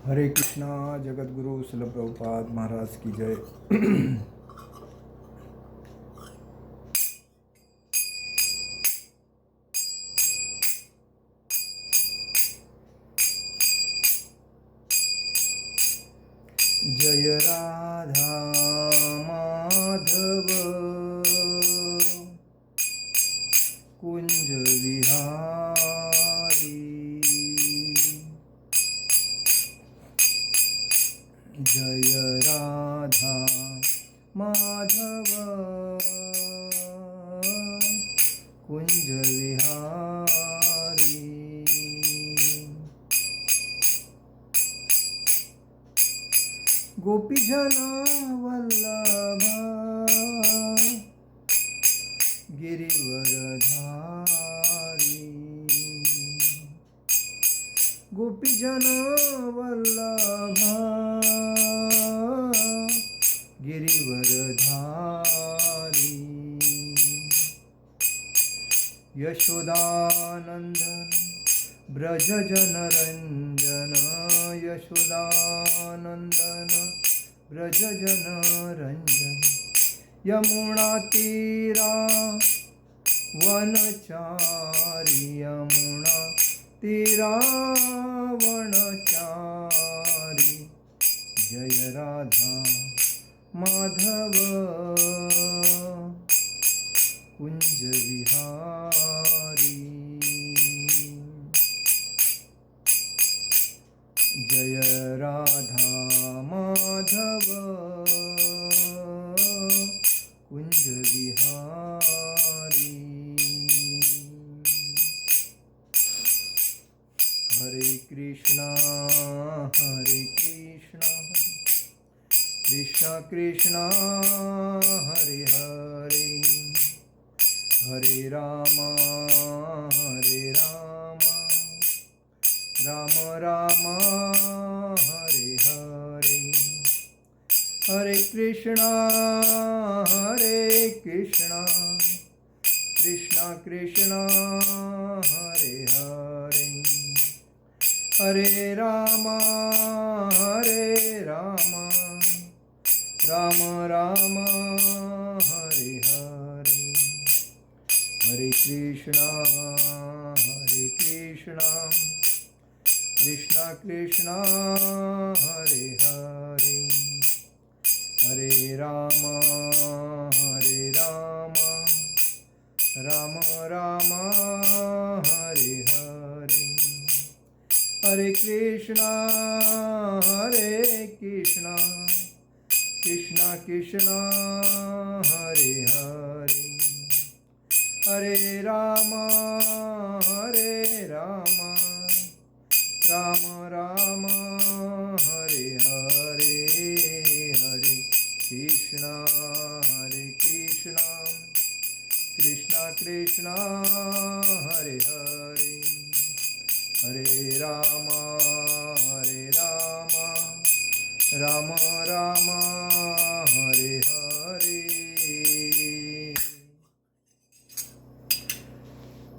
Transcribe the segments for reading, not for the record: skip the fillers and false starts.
हरे कृष्णा। जगत गुरु शिल प्रभुपाद महाराज की जय। जय राधा माधव कुंज विहारी, जय राधा माधव कुंज विहारी। गोपीजन वल्लभ गिरिवरधारी, गोपीजन वल्लभ गिरिवरधारी। यशोदानंदन ब्रज जनरंजन, यशोदानंदन ब्रज जनरंजन। यमुना तीरा वनचारी, यमुना तीरा वनचारी। जय राधा माधव कुंज विहारी, जय राधा माधव कुंज विहारी। हरे कृष्णा कृष्णा कृष्णा हरे हरे, हरे राम राम राम हरे हरे। हरे कृष्णा कृष्णा कृष्णा हरे हरे, हरे राम राम राम हरे हरे। हरे कृष्णा कृष्णा कृष्णा हरे हरे, हरे राम राम राम हरे हरे। हरे कृष्णा कृष्णा कृष्णा हरे हरे, हरे राम राम राम हरे हरे। हरे कृष्णा कृष्णा कृष्णा हरे हरे, हरे राम राम राम हरे हरे।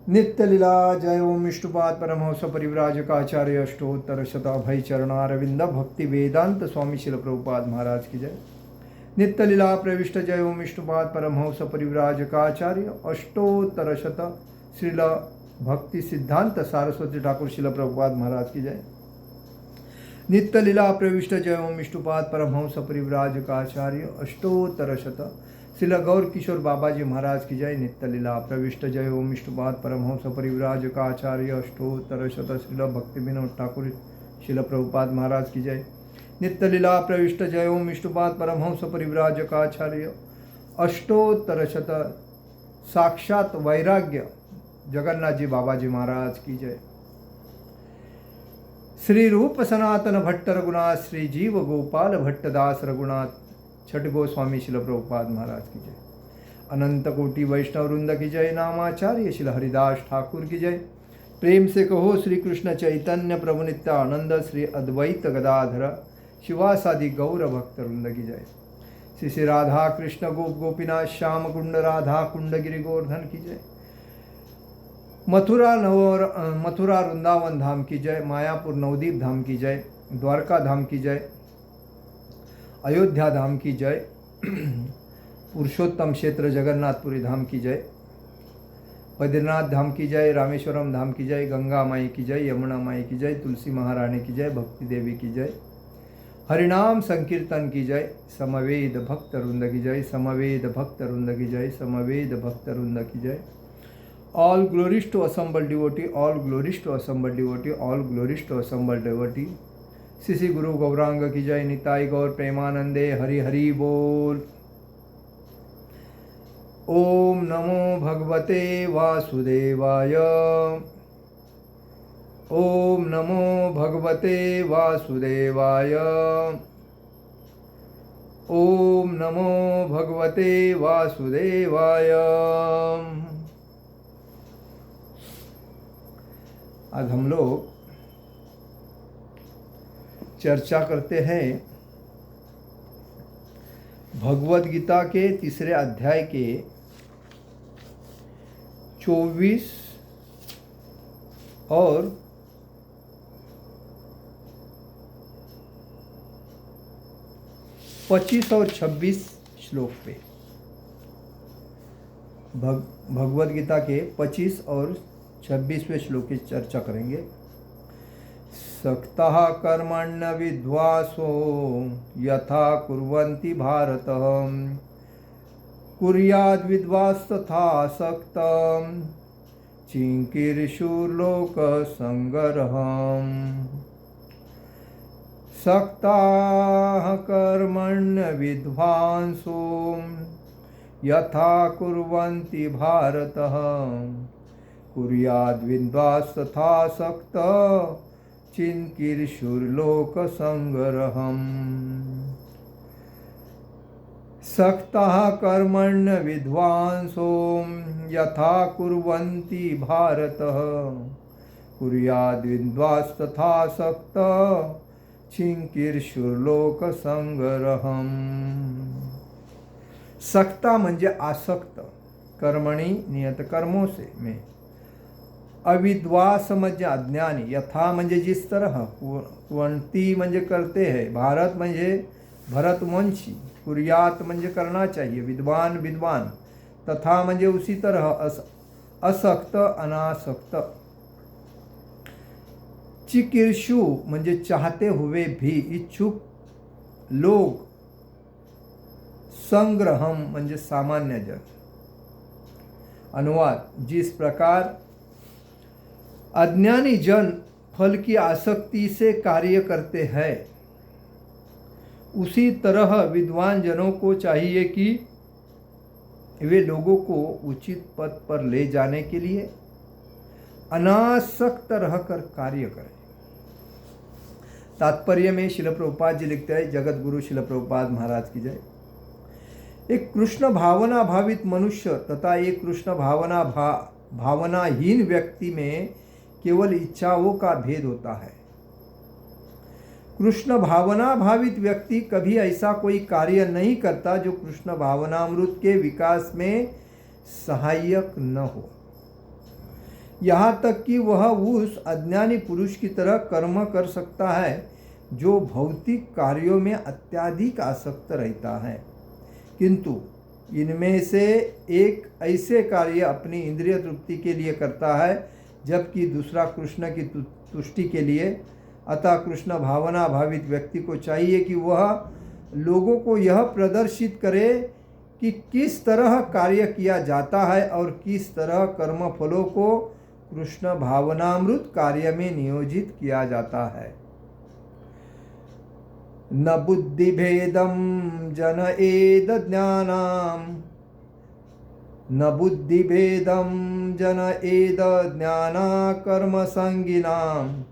नित्य लीला जय ओम विष्णुपाद परमहंस परिव्राजकाचार्य अष्टोत्तर शताभय चरणारविंद भक्ति वेदांत स्वामी शिल प्रभुपाद महाराज की जय। नित्य लीला प्रविष्ट जय ओम विष्णुपाद परमहंस परिव्राजकाचार्य अष्टोत्तर शत श्रील भक्ति सिद्धांत सारस्वती ठाकुर शिल प्रभुपाद महाराज की जय। नित्य लीला प्रविष्ट जय ओम विष्णुपाद परमहंस परिव्राजकाचार्य अष्टोत्तर शत श्रील गौर किशोर बाबाजी महाराज की जय। नित्य लीला प्रविष्ट जय ओम विष्णुपाद परमहंस परिव्राजकाचार्य अष्टोत्तर शत श्रील भक्ति विनोद ठाकुर शिल प्रभुपाद महाराज की जय। नित्य लीला प्रविष्ट जय ओम विष्णुपाद परमहंस परिव्राजकाचार्य अष्टोत्तर शत साक्षात वैराग्य जगन्नाथ जी बाबाजी महाराज की जय। श्री रूप सनातन भट्ट रघुनाथ, श्री जीव गोपाल भट्टदास रघुनाथ छठ गोस्वामी शिल प्रभुपाद महाराज की जय। अनंत कोटि वैष्णव वृंद की जय। नामाचार्य शिल हरिदास ठाकुर की जय। प्रेम से कहो श्री कृष्ण चैतन्य प्रभु नित्यानंद, श्री अद्वैत गदाधर शिवासादि गौर भक्त वृंद की जय। श्री श्री राधा कृष्ण गोप गोपीनाथ श्याम कुंड राधा कुंड गिरि गोवर्धन की जय। मथुरा वृंदावन धाम की जय। मायापुर नवदीप धाम की जय। द्वारका धाम की जय, अयोध्या धाम की जय, पुरुषोत्तम क्षेत्र जगन्नाथपुरी धाम की जय, बद्रीनाथ धाम की जय, रामेश्वरम धाम की जय, गंगा माई की जय, यमुना माई की जय, तुलसी महारानी की जय, भक्ति देवी की जय, हरिनाम संकीर्तन की जय, समवेद भक्त वृंद की जय, समवेद भक्त वृंद की जय, समवेद भक्त वृंद की जय। All glories to assembled devotee, all glories to assembled devotee, all glories to assembled devotee. Shri Guru Gaurang की जय, निताई गौर प्रेमानंदे, हरि हरि बोल। ओम नमो भगवते वासुदेवाय, ओम नमो भगवते वासुदेवाय, ओम नमो भगवते वासुदेवाय। आज हम लोग चर्चा करते हैं भगवद गीता के तीसरे अध्याय के 24 और 25 और 26 श्लोक पे। भगवद गीता के 25 और 26वें श्लोक की चर्चा करेंगे। सक्तः कर्मण्य विद्वांसो यथा कुर्वन्ति भारत, कुर्याद् विद्वांस तथा सक्तं चिंकीर्षुर्लोक संगरहम्। सक्ताः कर्मण्य विद्वांसो यथा कुर्वन्ति भारत, कुर्याद् विद्वांस तथा सक्तः चिंकीर्षुर्लोक संगरहम्। सक्तः कर्मण्य विद्वांसो यथा कुर्वन्ति भारत, कुर्याद् विद्वांस तथा सक्तः चिंकीर्षुर्लोक संगरहम्। सक्ता म्हणजे आसक्त, कर्मणी नियत कर्मों से में। अविद्वास म्हणजे अज्ञानी, यथा म्हणजे जिस तरह, कुर्वन्ति म्हणजे करते हैं, भारत म्हणजे भरतवंशी, कुर्यात म्हणजे करना चाहिए, विद्वान विद्वान, तथा म्हणजे उसी तरह, असक्त अनासक्त। चिकीर्षु म्हणजे चाहते हुए भी इच्छुक लोग, संग्रहम म्हणजे सामान्य जन। अनुवाद, जिस प्रकार अज्ञानी जन फल की आसक्ति से कार्य करते हैं, उसी तरह विद्वान जनों को चाहिए कि वे लोगों को उचित पथ पर ले जाने के लिए अनासक्त रहकर कार्य करें। तात्पर्य में शिल प्रभुपाद जी लिखते हैं, जगत गुरु शिल प्रभुपाद महाराज की जय। एक कृष्ण भावना भावित मनुष्य तथा एक कृष्ण भावनाहीन व्यक्ति में केवल इच्छाओं का भेद होता है। कृष्ण भावना भावित व्यक्ति कभी ऐसा कोई कार्य नहीं करता जो कृष्ण भावनामृत के विकास में सहायक न हो। यहाँ तक कि वह उस अज्ञानी पुरुष की तरह कर्म कर सकता है जो भौतिक कार्यों में अत्यधिक आसक्त रहता है, किंतु इनमें से एक ऐसे कार्य अपनी इंद्रिय तृप्ति के लिए करता है जबकि दूसरा कृष्ण की तुष्टि के लिए। अतः कृष्ण भावना भावित व्यक्ति को चाहिए कि वह लोगों को यह प्रदर्शित करे कि किस तरह कार्य किया जाता है और किस तरह कर्म फलों को कृष्ण भावनामृत कार्य में नियोजित किया जाता है। न बुद्धि भेदम जन एद ज्ञानाम, न बुद्धि भेदम जन एद ज्ञाना कर्म संगिनाम,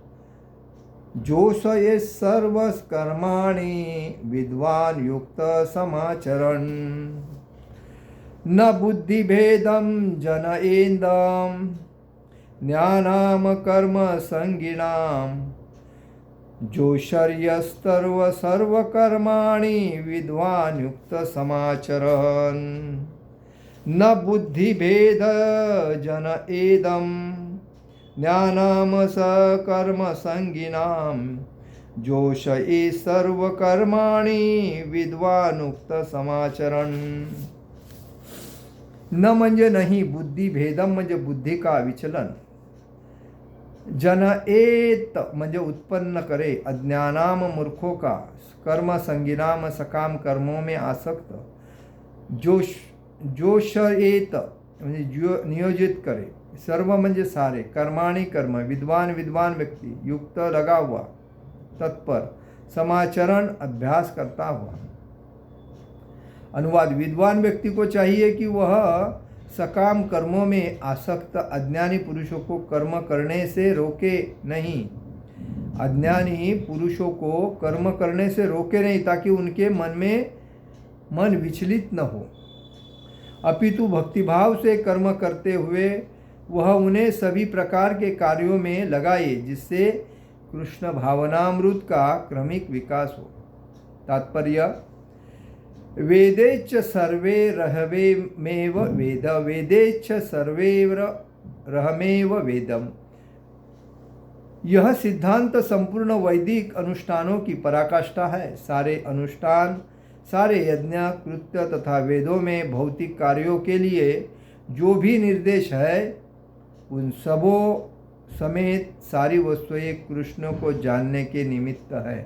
जोषये सर्वस कर्माणि विद्वान युक्त समाचरण। न बुद्धि भेदम जन एदम ज्ञानाम कर्म संगिनाम, जोषर्यस्तर्व सर्व कर्माणि विद्वान युक्त समाचरण। न बुद्धि भेद जन एदम ज्ञानाम सकर्म संगिनाम, जोश ए सर्व कर्माणी विद्वानुक्त समाचरण। न म्हणजे नाही, बुद्धी भेदम म्हणजे बुद्धी का विचलन, जनएत म्हणजे उत्पन्न करे, अज्ञानाम मूर्खों का, कर्म संगीनाम सकाम कर्मों में आसक्त, जोशएत म्हणजे नियोजित करे, सर्व म्हणजे सारे, कर्माणी कर्म, विद्वान विद्वान व्यक्ति, युक्त लगा हुआ, तत्पर, समाचरण अभ्यास करता हुआ। अनुवाद, विद्वान व्यक्ति को चाहिए कि वह सकाम कर्मों में आसक्त अज्ञानी पुरुषों को कर्म करने से रोके नहीं, अज्ञानी पुरुषों को कर्म करने से रोके नहीं, ताकि उनके मन विचलित न हो, अपितु भक्तिभाव से कर्म करते हुए वह उन्हें सभी प्रकार के कार्यों में लगाए, जिससे कृष्ण भावनामृत का क्रमिक विकास हो। तात्पर्य, वेदेच्च सर्वे रहवेमेव वेद, वेदेच्च सर्वैरहमेव वेदम। यह सिद्धांत संपूर्ण वैदिक अनुष्ठानों की पराकाष्ठा है। सारे अनुष्ठान, सारे यज्ञ, कृत्य तथा वेदों में भौतिक कार्यों के लिए जो भी निर्देश है, उन सबों समेत सारी वस्तुएं कृष्ण को जानने के निमित्त है,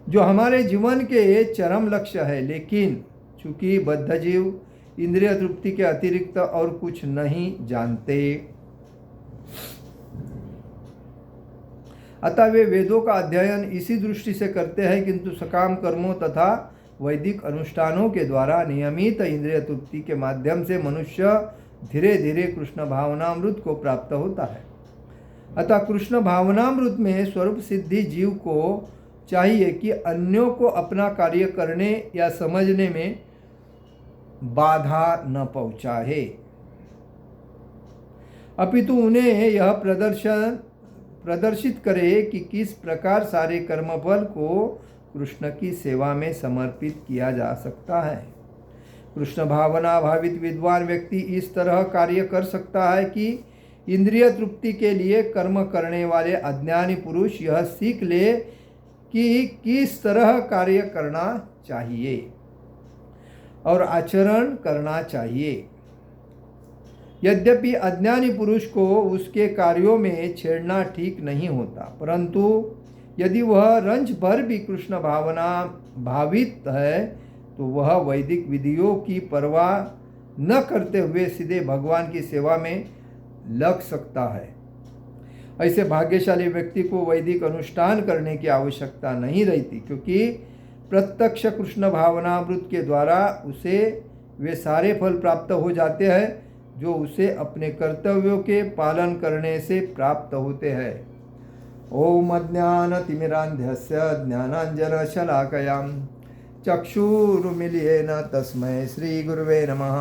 जो हमारे जीवन के चरम लक्ष्य है। लेकिन चूंकि बद्ध जीव इंद्रिय तृप्ति के अतिरिक्त और कुछ नहीं जानते, अतः वे वेदों का अध्ययन इसी दृष्टि से करते हैं, किंतु सकाम कर्मों तथा वैदिक अनुष्ठानों के द्वारा नियमित इंद्रिय तृप्ति के माध्यम से मनुष्य धीरे धीरे कृष्ण भावनामृत को प्राप्त होता है। अतः कृष्ण भावनामृत में स्वरूप सिद्धि जीव को चाहिए कि अन्यों को अपना कार्य करने या समझने में बाधा न पहुंचाए, अपितु उन्हें यह प्रदर्शित करे कि किस प्रकार सारे कर्मफल को कृष्ण की सेवा में समर्पित किया जा सकता है। कृष्ण भावना भावित विद्वान व्यक्ति इस तरह कार्य कर सकता है कि इंद्रिय तृप्ति के लिए कर्म करने वाले अज्ञानी पुरुष यह सीख ले कि किस तरह कार्य करना चाहिए और आचरण करना चाहिए। यद्यपि अज्ञानी पुरुष को उसके कार्यों में छेड़ना ठीक नहीं होता, परंतु यदि वह रंज भर भी कृष्ण भावना भावित है, तो वह वैदिक विधियों की परवाह न करते हुए सीधे भगवान की सेवा में लग सकता है। ऐसे भाग्यशाली व्यक्ति को वैदिक अनुष्ठान करने की आवश्यकता नहीं रहती, क्योंकि प्रत्यक्ष कृष्ण भावनामृत के द्वारा उसे वे सारे फल प्राप्त हो जाते हैं जो उसे अपने कर्तव्यों के पालन करने से प्राप्त होते हैं। ओम अज्ञानतिमिरान्धस्य ज्ञानाञ्जनशलाकयां चक्षुरुन्मीलितेन तस्मै श्रीगुरुवे नमः।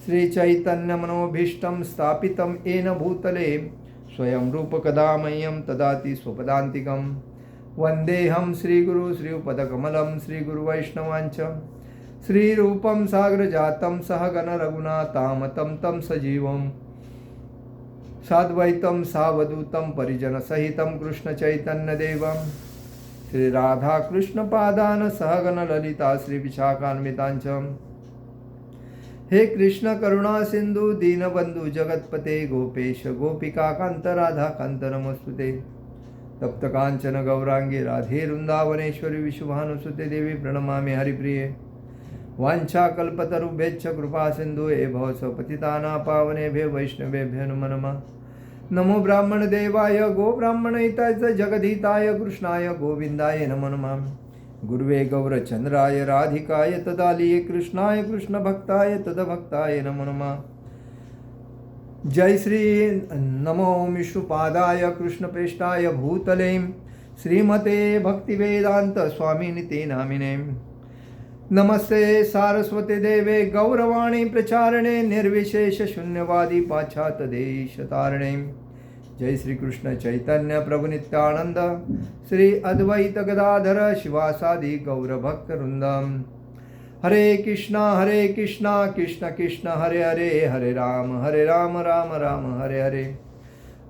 श्रीचैतन्यमनोभीष्टं स्थापितं येन भूतले स्वयं रूपकदा मह्यं ददाति स्वपदान्तिकं। वन्देऽहं श्रीगुरु श्रीयुतपदकमलं श्रीगुरुवैष्णवांच श्रीरूपं साग्रजातं सहगण रघुनाथामतं तं सजीवं साद्वैतं सावधूतं परिजनसहितं कृष्णचैतन्यदेवं श्रीराधाकृष्णपादान् सहगण ललिता श्रीविशाखान्वितांच। हे कृष्ण करुणा सिंधु दीनबंधु जगतपते गोपेश गोपिकाकांत राधाकांत नमस्तुते। तप्त कांचन गौरांगी राधे वृंदावनेश्वरी विशुभानुसुते देवी प्रणमामि हरिप्रिये। वाञ्छाकल्पतरुभ्यश्च कृपा सिंधु भव पतितानां पावनेभ्यो वैष्णवेभ्यो नमो नमः। नमो ब्राह्मण देवाय गो ब्राह्मणहिताय जगद्हिताय कृष्णाय गोविंदाय नमो नमः। गुरुवे गौरचंद्राय राधिकाय तदालिये कृष्णाय कृष्ण भक्ताय तदभक्ताय नमो नमः। जय श्री नमो विष्णुपादाय कृष्णप्रेष्ठाय भूतले श्रीमते भक्तिवेदांत स्वामिनिते नामिने। नमस्ते सारस्वते देवे गौरवाणी प्रचारणे निर्विशेष शून्यवादी पाश्चात्य देशतारणे। जय श्री कृष्ण चैतन्य प्रभु नित्यानंद श्री अद्वैत गदाधर शिवासादि गौर भक्त वृंदम। हरे कृष्णा कृष्ण कृष्ण हरे हरे, हरे राम राम राम हरे हरे।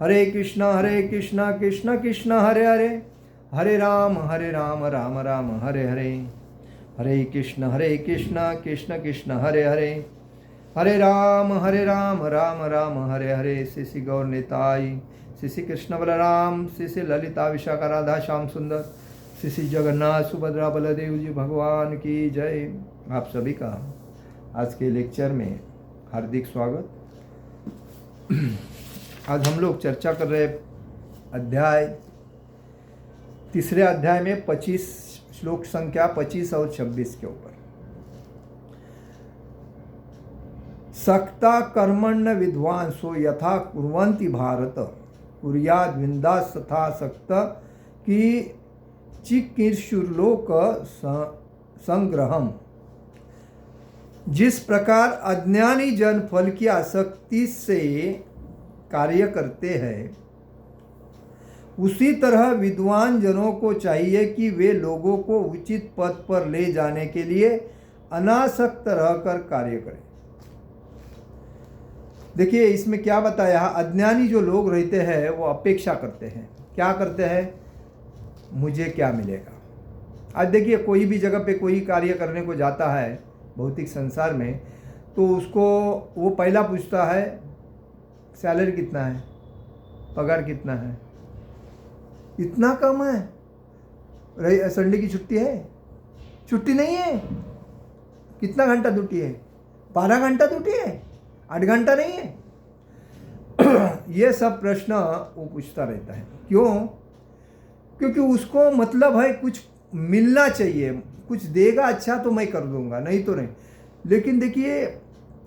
हरे कृष्णा कृष्ण कृष्ण हरे हरे, हरे राम राम राम हरे हरे, हरे कृष्ण कृष्ण कृष्ण हरे हरे, हरे राम राम राम हरे हरे। श्री श्री गौर निताई, श्री श्री कृष्ण बलराम, श्री श्री ललिता विशाखा राधा श्याम सुंदर, श्री श्री जगन्नाथ सुभद्रा बलदेव जी भगवान की जय। आप सभी का आज के लेक्चर में हार्दिक स्वागत। आज हम लोग चर्चा कर रहे तीसरे अध्याय में 25 श्लोक संख्या 25 और 26 के ऊपर। सक्ता कर्मण्य विद्वांसो यथा कुर्वन्ति भारत, कुर्याद् विन्दास् तथा सक्त की चिकीर्षुर्लोक संग्रहम। जिस प्रकार अज्ञानी जन फल की आसक्ति से कार्य करते हैं, उसी तरह विद्वान जनों को चाहिए कि वे लोगों को उचित पथ पर ले जाने के लिए अनासक्त रहकर कार्य करें। देखिए इसमें क्या बताया, अज्ञानी जो लोग रहते हैं वो अपेक्षा करते हैं। क्या करते हैं? मुझे क्या मिलेगा। आज देखिए कोई भी जगह पे कोई कार्य करने को जाता है भौतिक संसार में, तो उसको वो पहला पूछता है सैलरी कितना है, पगार कितना है। इतना कम है, संडे की छुट्टी है, छुट्टी नहीं है, कितना घंटा ड्यूटी है, 12 घंटा ड्यूटी है, 8 घंटा नहीं है। ये सब प्रश्न वो पूछता रहता है। क्यों? क्योंकि उसको मतलब है कुछ मिलना चाहिए, कुछ देगा अच्छा तो मैं कर दूंगा, नहीं तो नहीं। लेकिन देखिए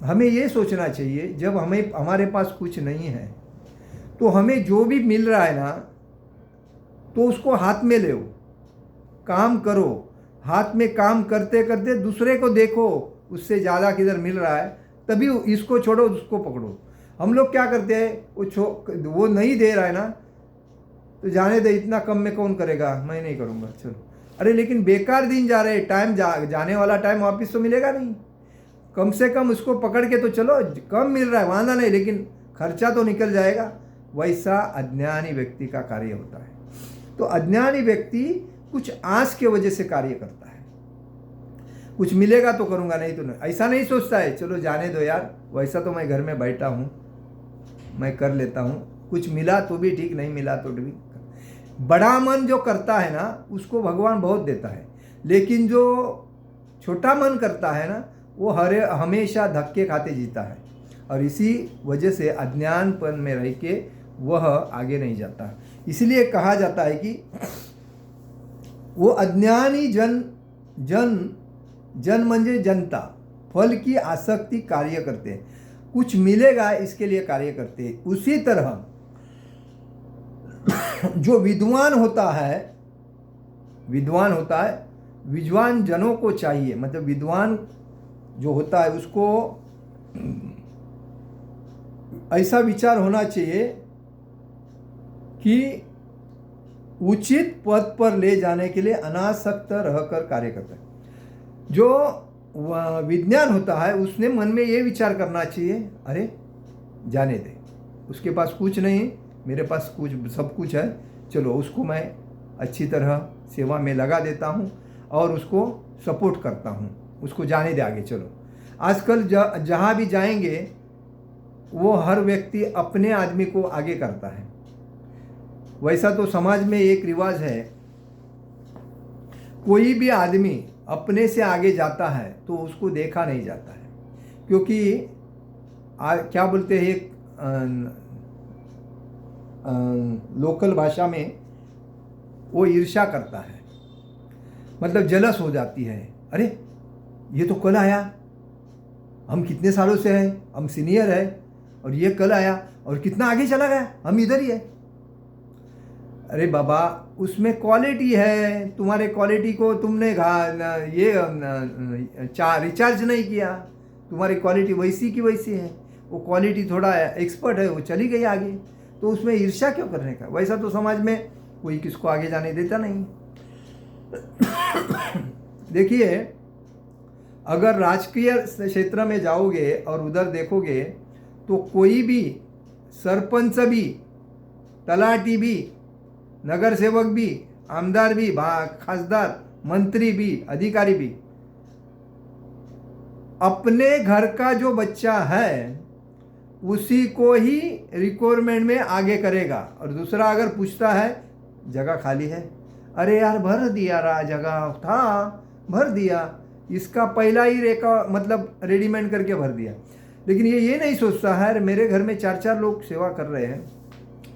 हमें ये सोचना चाहिए, जब हमारे पास कुछ नहीं है तो हमें जो भी मिल रहा है ना, तो उसको हाथ में ले, काम करो। हाथ में काम करते करते दूसरे को देखो उससे ज़्यादा किधर मिल रहा है, तभी इसको छोड़ो उसको पकड़ो। हम लोग क्या करते हैं, वो नहीं दे रहा है ना तो जाने दे, इतना कम में कौन करेगा, मैं नहीं करूँगा, चलो। अरे लेकिन बेकार दिन जा रहे, टाइम जाने वाला टाइम वापस तो मिलेगा नहीं। कम से कम उसको पकड़ के तो चलो, कम मिल रहा है वादा नहीं, लेकिन खर्चा तो निकल जाएगा। वैसा अज्ञानी व्यक्ति का कार्य होता है। तो अज्ञानी व्यक्ति कुछ आस के वजह से कार्य करता है, कुछ मिलेगा तो करूँगा, नहीं तो नहीं। ऐसा नहीं सोचता है चलो जाने दो यार, वैसा तो मैं घर में बैठा हूँ, मैं कर लेता हूँ, कुछ मिला तो भी ठीक, नहीं मिला तो भी। बड़ा मन जो करता है ना उसको भगवान बहुत देता है, लेकिन जो छोटा मन करता है ना वो हमेशा धक्के खाते जीता है। और इसी वजह से अज्ञानपन में रह के वह आगे नहीं जाता। इसलिए कहा जाता है कि वो अज्ञानी जन म्हणजे जनता फल की आसक्ति कार्य करते हैं, कुछ मिलेगा इसके लिए कार्य करते हैं। उसी तरह जो विद्वान होता है, विद्वान जनों को चाहिए, मतलब विद्वान जो होता है उसको ऐसा विचार होना चाहिए कि उचित पद पर ले जाने के लिए अनासक्त रहकर कार्य करता है। जो विज्ञान होता है उसने मन में ये विचार करना चाहिए, अरे जाने दे, उसके पास कुछ नहीं, मेरे पास कुछ सब कुछ है, चलो उसको मैं अच्छी तरह सेवा में लगा देता हूँ और उसको सपोर्ट करता हूँ, उसको जाने दे आगे। चलो आजकल जहाँ भी जाएंगे वो हर व्यक्ति अपने आदमी को आगे करता है। वैसा तो समाज में एक रिवाज है, कोई भी आदमी अपने से आगे जाता है तो उसको देखा नहीं जाता है, क्योंकि क्या बोलते हैं लोकल भाषा में वो ईर्ष्या करता है, मतलब जलस हो जाती है। अरे ये तो कल आया, हम कितने सालों से हैं, हम सीनियर है, और ये कल आया और कितना आगे चला गया, हम इधर ही है। अरे बाबा उसमें क्वालिटी है, तुम्हारे क्वालिटी को तुमने रिचार्ज नहीं किया, तुम्हारी क्वालिटी वैसी की वैसी है। वो क्वालिटी थोड़ा एक्सपर्ट है, वो चली गई आगे, तो उसमें ईर्ष्या क्यों करने का। वैसा तो समाज में कोई किसको आगे जाने देता नहीं। देखिए अगर राजकीय क्षेत्र में जाओगे और उधर देखोगे तो कोई भी सरपंच भी, तलाटी भी, नगर सेवक भी आमदार भी, खासदार, मंत्री भी, अधिकारी भी अपने घर का जो बच्चा है उसी को ही रिक्वायरमेंट में आगे करेगा। और दूसरा अगर पूछता है जगह खाली है, अरे यार भर दिया रहा, जगह था भर दिया, इसका पहला ही मतलब रेडीमेड करके भर दिया। लेकिन ये नहीं सोचता है मेरे घर में 4 लोग सेवा कर रहे हैं,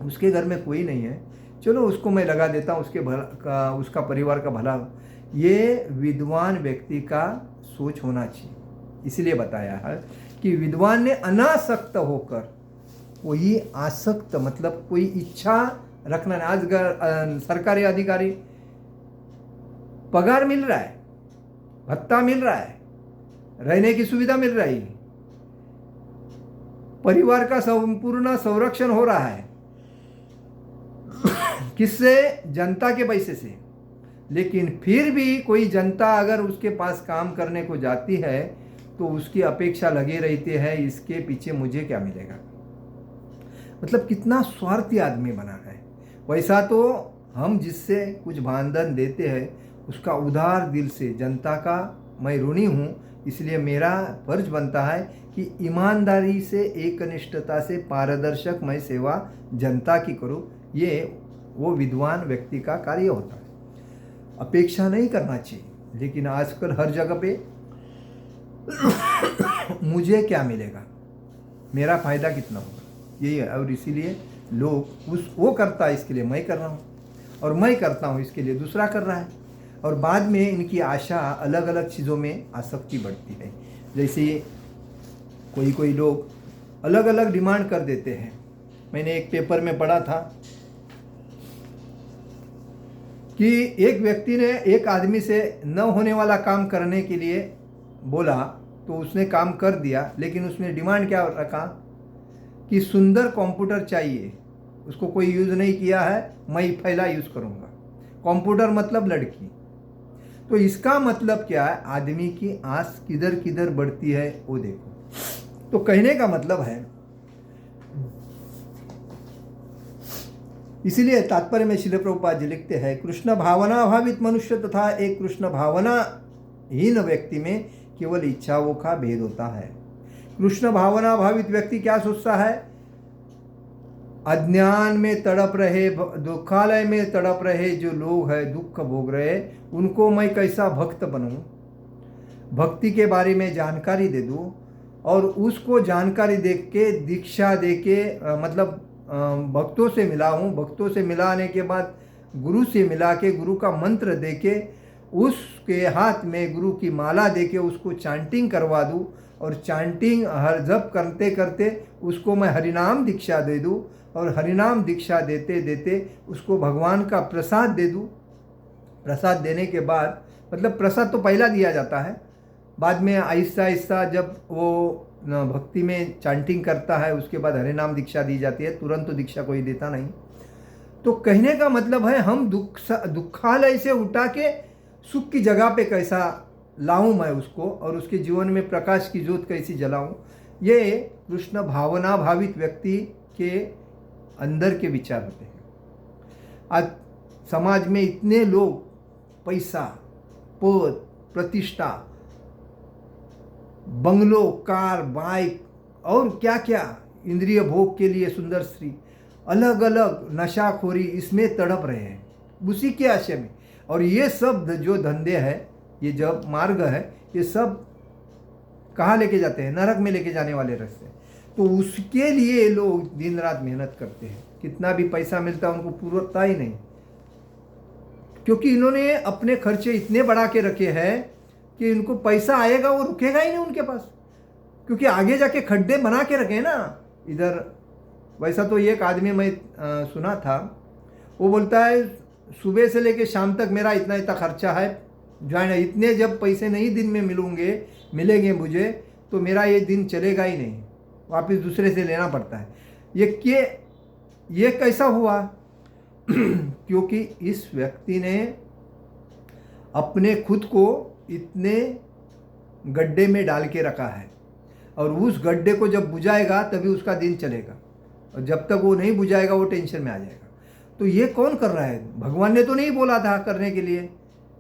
उसके घर में कोई नहीं है, चलो उसको मैं लगा देता हूँ, उसका परिवार का भला। ये विद्वान व्यक्ति का सोच होना चाहिए। इसलिए बताया है कि विद्वान ने अनासक्त होकर, कोई आसक्त मतलब कोई इच्छा रखना नहीं। आज सरकारी अधिकारी पगार मिल रहा है, भत्ता मिल रहा है, रहने की सुविधा मिल रही है, परिवार का संपूर्ण संरक्षण हो रहा है, किससे? जनता के पैसे से। लेकिन फिर भी कोई जनता अगर उसके पास काम करने को जाती है तो उसकी अपेक्षा लगे रहती है, इसके पीछे मुझे क्या मिलेगा। मतलब कितना स्वार्थी आदमी बना है। वैसा तो हम जिससे कुछ भांदन देते हैं उसका उदार दिल से, जनता का मैं ऋणी हूँ, इसलिए मेरा फर्ज बनता है कि ईमानदारी से, एकनिष्ठता से, पारदर्शक मैं सेवा जनता की करूँ। ये वो विद्वान व्यक्ति का कार्य होता है। अपेक्षा नहीं करना चाहिए। लेकिन आजकल हर जगह पे मुझे क्या मिलेगा, मेरा फायदा कितना होगा, यही है। और इसीलिए लोग वो करता है इसके लिए मैं कर रहा हूँ, और मैं करता हूँ इसके लिए दूसरा कर रहा है। और बाद में इनकी आशा अलग अलग चीज़ों में आसक्ति बढ़ती है। जैसे कोई लोग अलग अलग डिमांड कर देते हैं। मैंने एक पेपर में पढ़ा था कि एक व्यक्ति ने एक आदमी से न होने वाला काम करने के लिए बोला, तो उसने काम कर दिया, लेकिन उसने डिमांड क्या रखा कि सुंदर कंप्यूटर चाहिए, उसको कोई यूज़ नहीं किया है, मैं पहला यूज़ करूँगा। कंप्यूटर मतलब लड़की। तो इसका मतलब क्या है, आदमी की आस किधर किधर बढ़ती है वो देखो। तो कहने का मतलब है, इसीलिए तात्पर्य में श्रील प्रभुपाद जी लिखते हैं, कृष्ण भावना भावित मनुष्य तथा एक कृष्ण भावना हीन व्यक्ति में केवल इच्छाओं का भेद होता है। कृष्ण भावना भावित व्यक्ति क्या सोचता है, अज्ञान में तड़प रहे, दुखालय में तड़प रहे जो लोग हैं, दुख भोग रहे, उनको मैं कैसा भक्त बनूं, भक्ति के बारे में जानकारी दे दूं, और उसको जानकारी दे के, दीक्षा दे के, मतलब भक्तों से मिलाऊं, भक्तों से मिलाने के बाद गुरु से मिला के, गुरु का मंत्र दे के, उसके हाथ में गुरु की माला दे के उसको चांटिंग करवा दूं, और चांटिंग हर जप करते करते उसको मैं हरिनाम दीक्षा दे दूं, और हरिनाम दीक्षा देते देते उसको भगवान का प्रसाद दे दूं। प्रसाद देने के बाद, मतलब प्रसाद तो पहला दिया जाता है, बाद में आहिस्ता आहिस्ता जब वो भक्ति में चांटिंग करता है उसके बाद हरिनाम दीक्षा दी जाती है, तुरंत तो दीक्षा कोई देता नहीं। तो कहने का मतलब है, हम दुखालय से उठा के सुख की जगह पे कैसा लाऊं मैं उसको, और उसके जीवन में प्रकाश की ज्योत कैसी जलाऊं। ये कृष्ण भावना भावित व्यक्ति के अंदर के विचार होते हैं। आज समाज में इतने लोग पैसा, पद, प्रतिष्ठा, बंगलो, कार, बाइक और क्या क्या इंद्रिय भोग के लिए सुंदर स्त्री, अलग अलग नशाखोरी, इसमें तड़प रहे हैं उसी के आशय में। और ये सब जो धंधे हैं, ये जब मार्ग है, ये सब कहाँ लेके जाते हैं, नरक में लेके जाने वाले रास्ते। तो उसके लिए लोग दिन रात मेहनत करते हैं, कितना भी पैसा मिलता है उनको पूरता ही नहीं, क्योंकि इन्होंने अपने खर्चे इतने बढ़ा के रखे हैं कि इनको पैसा आएगा वो रुकेगा ही नहीं उनके पास, क्योंकि आगे जाके खड्डे बना के रखे ना इधर। वैसा तो एक आदमी मैं सुना था, वो बोलता है सुबह से लेके शाम तक मेरा इतना इतना खर्चा है, इतने जब पैसे नहीं दिन में मिलेंगे मुझे, तो मेरा ये दिन चलेगा ही नहीं, वापस दूसरे से लेना पड़ता है। ये कैसा हुआ क्योंकि इस व्यक्ति ने अपने खुद को इतने गड्ढे में डाल के रखा है, और उस गड्ढे को जब बुझाएगा तभी उसका दिन चलेगा, और जब तक वो नहीं बुझाएगा वो टेंशन में आ जाएगा। तो ये कौन कर रहा है? भगवान ने तो नहीं बोला था करने के लिए,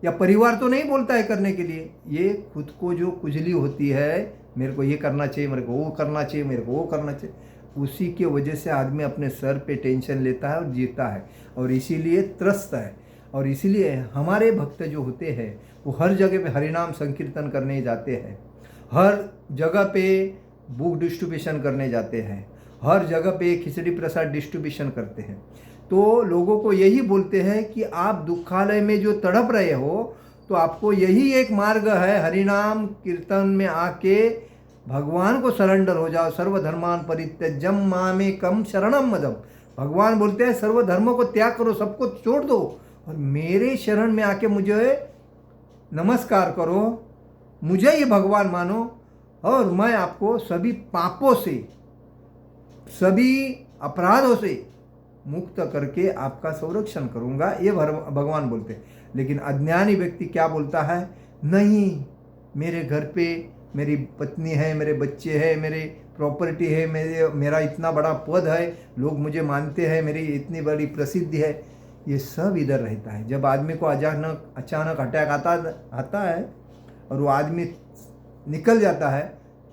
या परिवार तो नहीं बोलता है करने के लिए। ये खुद को जो खुजली होती है, मेरे को ये करना चाहिए, मेरे को वो करना चाहिए, मेरे को वो करना चाहिए, उसी की वजह से आदमी अपने सर पे टेंशन लेता है और जीता है, और इसीलिए त्रस्त है। और इसीलिए हमारे भक्त जो होते हैं वो हर जगह पे हरिनाम संकीर्तन करने जाते हैं, हर जगह पे बुक डिस्ट्रीब्यूशन करने जाते हैं, हर जगह पे खिचड़ी प्रसाद डिस्ट्रीब्यूशन करते हैं। तो लोगों को यही बोलते हैं कि आप दुखालय में जो तड़प रहे हो, तो आपको यही एक मार्ग है, हरिनाम कीर्तन में आके भगवान को सरेंडर हो जाओ। सर्वधर्मान परित्यज्यम मामेकम शरणम मदम। भगवान बोलते हैं सर्व धर्मों को त्याग करो, सबको छोड़ दो और मेरे शरण में आके मुझे नमस्कार करो, मुझे ये भगवान मानो, और मैं आपको सभी पापों से, सभी अपराधों से मुक्त करके आपका संरक्षण करूंगा, ये भगवान बोलते हैं। लेकिन अज्ञानी व्यक्ति क्या बोलता है? नहीं, मेरे घर पे मेरी पत्नी है, मेरे बच्चे हैं, मेरी प्रॉपर्टी है, मेरा इतना बड़ा पद है, लोग मुझे मानते हैं, मेरी इतनी बड़ी प्रसिद्धि है, ये सब इधर रहता है। जब आदमी को अचानक अटैक आता है और वो आदमी निकल जाता है,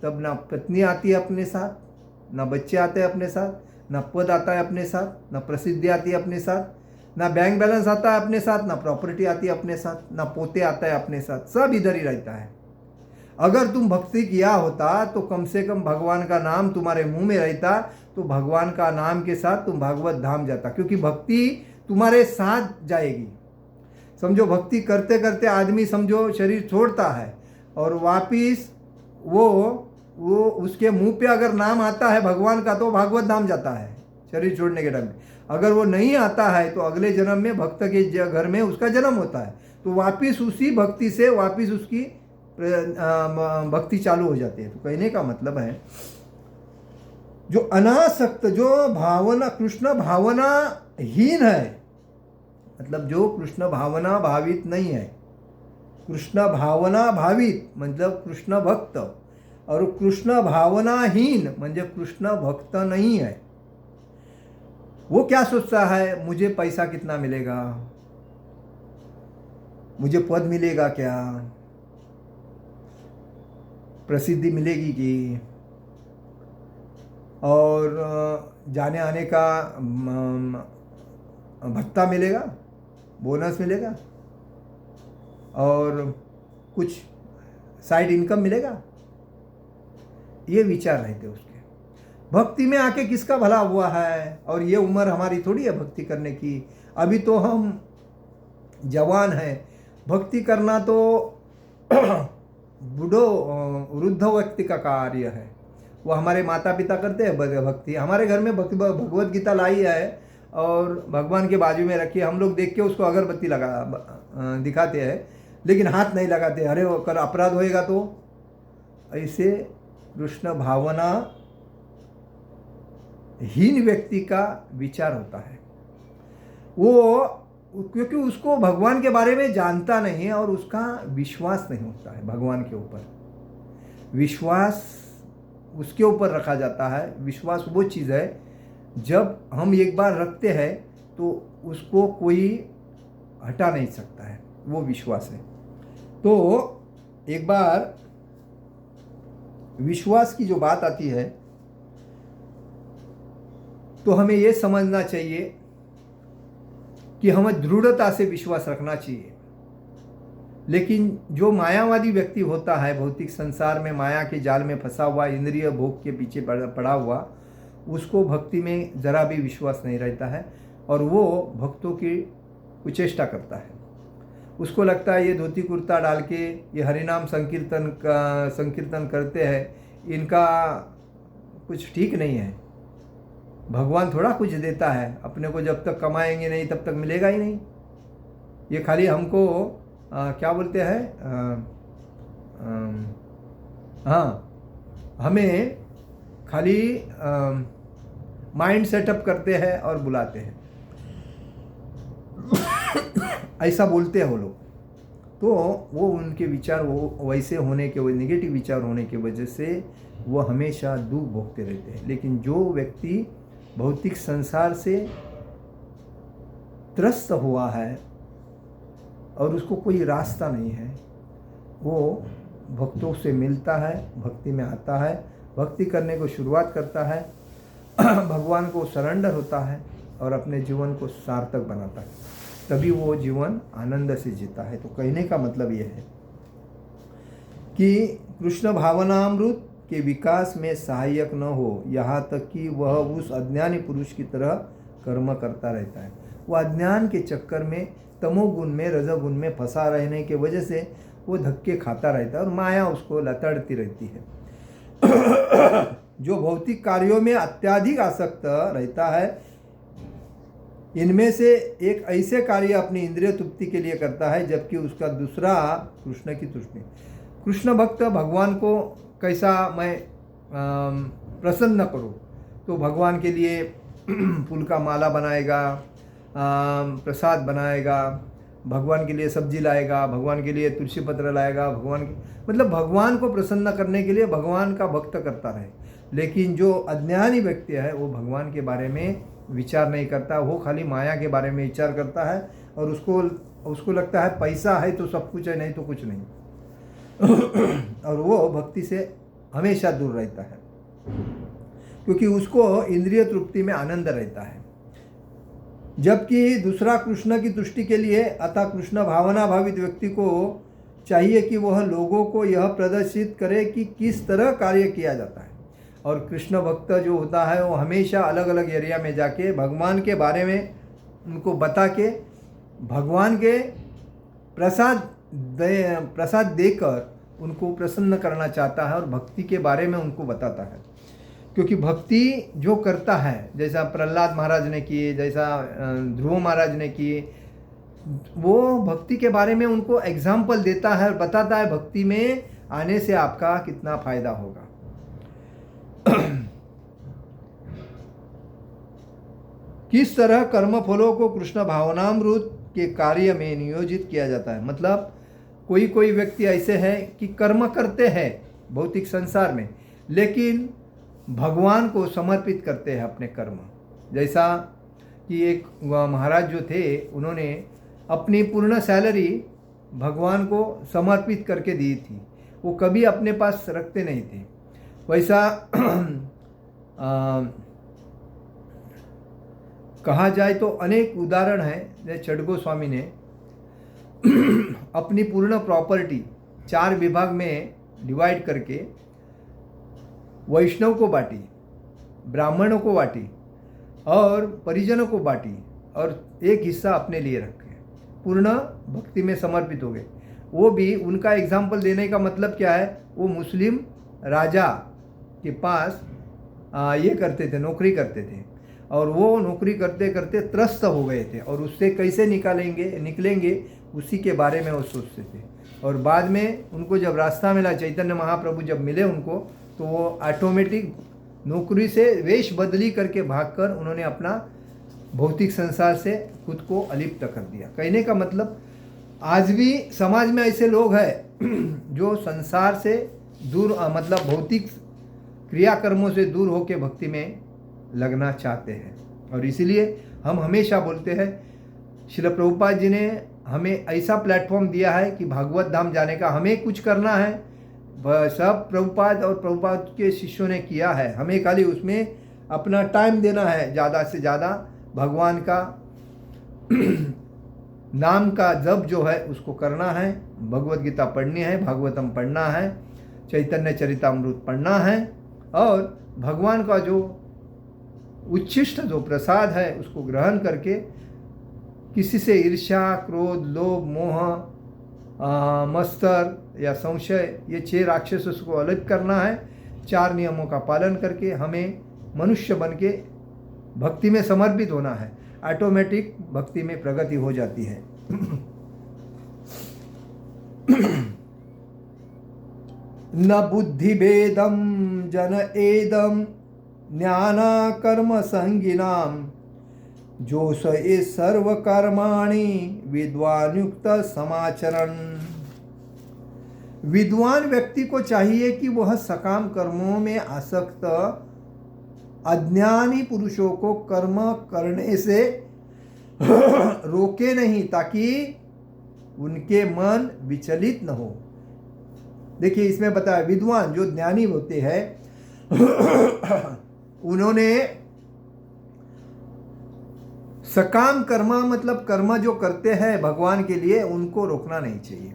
तब ना पत्नी आती है अपने साथ, ना बच्चे आते हैं अपने साथ, ना पद आता है अपने साथ, ना प्रसिद्धि आती है अपने साथ, ना बैंक बैलेंस आता है अपने साथ, ना प्रॉपर्टी आती है अपने साथ, ना पोते आता है अपने साथ, सब इधर ही रहता है। अगर तुम भक्ति किया होता तो कम से कम भगवान का नाम तुम्हारे मुंह में रहता, तो भगवान का नाम के साथ तुम भागवत धाम जाता, क्योंकि भक्ति तुम्हारे साथ जाएगी। समझो भक्ति करते करते आदमी समझो शरीर छोड़ता है और वापिस वो उसके मुंह पे अगर नाम आता है भगवान का तो भागवत धाम जाता है शरीर छोड़ने के टाइम में। अगर वो नहीं आता है तो अगले जन्म में भक्त के घर में उसका जन्म होता है, तो वापिस उसी भक्ति से वापिस उसकी भक्ति चालू हो जाती है। तो कहने का मतलब है जो अनासक्त, जो भावना कृष्ण भावना हीन है, मतलब जो कृष्ण भावना भावित नहीं है, कृष्ण भावना भावित मतलब कृष्ण भक्त, और कृष्ण भावनाहीन म्हणजे कृष्ण भक्त नहीं है, वो क्या सोचता है? मुझे पैसा कितना मिलेगा, मुझे पद मिलेगा क्या, प्रसिद्धि मिलेगी कि, और जाने आने का भत्ता मिलेगा, बोनस मिलेगा, और कुछ साइड इनकम मिलेगा, ये विचार रहते उसके। भक्ति में आके किसका भला हुआ है? और ये उम्र हमारी थोड़ी है भक्ति करने की, अभी तो हम जवान हैं। भक्ति करना तो बूढ़ो वृद्ध व्यक्ति का कार्य है, वो हमारे माता पिता करते हैं भक्ति। हमारे घर में भगवत गीता लाई है और भगवान के बाजू में रखी है, हम लोग देख के उसको अगरबत्ती लगा दिखाते हैं, लेकिन हाथ नहीं लगाते, अरे वो कल अपराध होएगा तो। ऐसे कृष्ण भावना हीन व्यक्ति का विचार होता है, वो क्योंकि उसको भगवान के बारे में जानता नहीं है और उसका विश्वास नहीं होता है भगवान के ऊपर। विश्वास उसके ऊपर रखा जाता है। विश्वास वो चीज़ है जब हम एक बार रखते हैं तो उसको कोई हटा नहीं सकता है, वो विश्वास है। तो एक बार विश्वास की जो बात आती है तो हमें ये समझना चाहिए कि हमें दृढ़ता से विश्वास रखना चाहिए। लेकिन जो मायावादी व्यक्ति होता है, भौतिक संसार में माया के जाल में फंसा हुआ, इंद्रिय भोग के पीछे पड़ा हुआ, उसको भक्ति में जरा भी विश्वास नहीं रहता है और वो भक्तों की कुचेष्टा करता है। उसको लगता है ये धोती कुर्ता डाल के ये हरिनाम संकीर्तन करते हैं, इनका कुछ ठीक नहीं है। भगवान थोड़ा कुछ देता है, अपने को जब तक कमाएंगे नहीं तब तक मिलेगा ही नहीं। ये खाली हमको क्या बोलते हैं, हाँ, हमें खाली माइंड सेटअप करते हैं और बुलाते हैं, ऐसा बोलते हैं वो लोग। तो वो उनके विचार वो वैसे होने के, वो नेगेटिव विचार होने की वजह से वो हमेशा दुख भोगते रहते हैं। लेकिन जो व्यक्ति भौतिक संसार से त्रस्त हुआ है और उसको कोई रास्ता नहीं है, वो भक्तों से मिलता है, भक्ति में आता है, भक्ति करने को शुरुआत करता है, भगवान को सरेंडर होता है और अपने जीवन को सार्थक बनाता है, तभी वो जीवन आनंद से जीता है। तो कहने का मतलब ये है कि कृष्ण भावनामृत के विकास में सहायक न हो, यहाँ तक कि वह उस अज्ञानी पुरुष की तरह कर्म करता रहता है। वह अज्ञान के चक्कर में, तमोगुण में, रजोगुण में फंसा रहने के वजह से वो धक्के खाता रहता है और माया उसको लताड़ती रहती है। जो भौतिक कार्यों में अत्यधिक आसक्त रहता है, इनमें से एक ऐसे कार्य अपनी इंद्रिय तृप्ति के लिए करता है, जबकि उसका दूसरा कृष्ण की तुष्टि। कृष्ण भक्त भगवान को कैसा मैं प्रसन्न करूं, तो भगवान के लिए फूल का माला बनाएगा, प्रसाद बनाएगा, भगवान के लिए सब्जी लाएगा, भगवान के लिए तुलसी पत्र लाएगा, भगवान के मतलब भगवान को प्रसन्न करने के लिए भगवान का भक्त करता रहे। लेकिन जो अज्ञानी व्यक्ति है वो भगवान के बारे में विचार नहीं करता, वो खाली माया के बारे में विचार करता है और उसको लगता है पैसा है तो सब कुछ है, नहीं तो कुछ नहीं। और वो भक्ति से हमेशा दूर रहता है, क्योंकि उसको इंद्रिय तृप्ति में आनंद रहता है। जबकि दूसरा कृष्ण की तुष्टि के लिए अतः कृष्ण भावना भावित व्यक्ति को चाहिए कि वह लोगों को यह प्रदर्शित करे कि किस तरह कार्य किया जाता है। और कृष्ण भक्त जो होता है वो हमेशा अलग अलग एरिया में जाके भगवान के बारे में उनको बता के भगवान के प्रसाद देकर उनको प्रसन्न करना चाहता है और भक्ति के बारे में उनको बताता है। क्योंकि भक्ति जो करता है, जैसा प्रहलाद महाराज ने किए, जैसा ध्रुव महाराज ने किए, वो भक्ति के बारे में उनको एग्जाम्पल देता है और बताता है भक्ति में आने से आपका कितना फायदा होगा। किस तरह कर्म फलों को कृष्ण भावनामृत के कार्य में नियोजित किया जाता है। मतलब कोई व्यक्ति ऐसे हैं कि कर्म करते हैं भौतिक संसार में, लेकिन भगवान को समर्पित करते हैं अपने कर्म। जैसा कि एक महाराज जो थे, उन्होंने अपनी पूर्ण सैलरी भगवान को समर्पित करके दी थी, वो कभी अपने पास रखते नहीं थे। वैसा कहा जाए तो अनेक उदाहरण हैं। जैसे चडगो स्वामी ने अपनी पूर्ण प्रॉपर्टी 4 विभाग में डिवाइड करके वैष्णव को बांटी, ब्राह्मणों को बांटी और परिजनों को बांटी और एक हिस्सा अपने लिए रखे, पूर्ण भक्ति में समर्पित हो गए। वो भी उनका एग्जाम्पल देने का मतलब क्या है, वो मुस्लिम राजा के पास ये करते थे, नौकरी करते थे और वो नौकरी करते करते त्रस्त हो गए थे और उससे कैसे निकलेंगे उसी के बारे में वो सोचते थे। और बाद में उनको जब रास्ता मिला, चैतन्य महाप्रभु जब मिले उनको, तो वो ऑटोमेटिक नौकरी से वेश बदली करके भागकर उन्होंने अपना भौतिक संसार से खुद को अलिप्त कर दिया। कहने का मतलब आज भी समाज में ऐसे लोग हैं जो संसार से दूर, मतलब भौतिक क्रियाकर्मों से दूर होकर भक्ति में लगना चाहते हैं। और इसीलिए हम हमेशा बोलते हैं, श्रील प्रभुपाद जी ने हमें ऐसा प्लेटफॉर्म दिया है कि भागवत धाम जाने का हमें कुछ करना है, सब प्रभुपाद और प्रभुपाद के शिष्यों ने किया है, हमें खाली उसमें अपना टाइम देना है, ज़्यादा से ज़्यादा भगवान का नाम का जप जो है उसको करना है, भगवत गीता पढ़नी है, भागवतम पढ़ना है, चैतन्य चरितामृत पढ़ना है और भगवान का जो उच्छिष्ट जो प्रसाद है उसको ग्रहण करके किसी से ईर्ष्या, क्रोध, लोभ, मोह, मत्सर या संशय, ये 6 राक्षसों को अलग करना है। 4 नियमों का पालन करके हमें मनुष्य बन के भक्ति में समर्पित होना है। ऑटोमेटिक भक्ति में प्रगति हो जाती है। न बुद्धि भेदम जन एदम ज्ञाना कर्म संगिनाम जो स ए सर्व कर्माणि विद्वान युक्त समाचरण। विद्वान व्यक्ति को चाहिए कि वह सकाम कर्मों में आसक्त अज्ञानी पुरुषों को कर्म करने से रोके नहीं, ताकि उनके मन विचलित न हो। देखिए इसमें बताया, विद्वान जो ज्ञानी होते हैं उन्होंने सकाम कर्म, मतलब कर्म जो करते हैं भगवान के लिए, उनको रोकना नहीं चाहिए।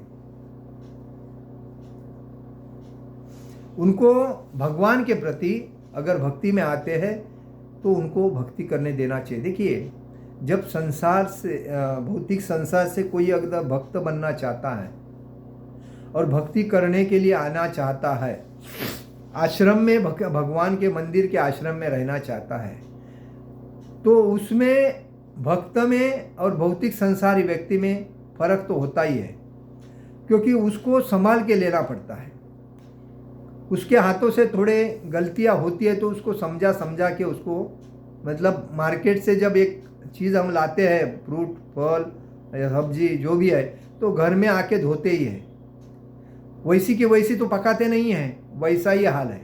उनको भगवान के प्रति अगर भक्ति में आते हैं तो उनको भक्ति करने देना चाहिए। देखिए जब संसार से, भौतिक संसार से कोई अगर भक्त बनना चाहता है और भक्ति करने के लिए आना चाहता है, आश्रम में भगवान के मंदिर के आश्रम में रहना चाहता है, तो उसमें भक्त में और भौतिक संसारी व्यक्ति में फर्क तो होता ही है, क्योंकि उसको संभाल के लेना पड़ता है। उसके हाथों से थोड़े गलतियां होती है तो उसको समझा के उसको, मतलब मार्केट से जब एक चीज़ हम लाते हैं, फ्रूट फल या सब्जी जो भी है, तो घर में आके धोते ही है, वैसी की वैसी तो पकाते नहीं हैं। वैसा ही हाल है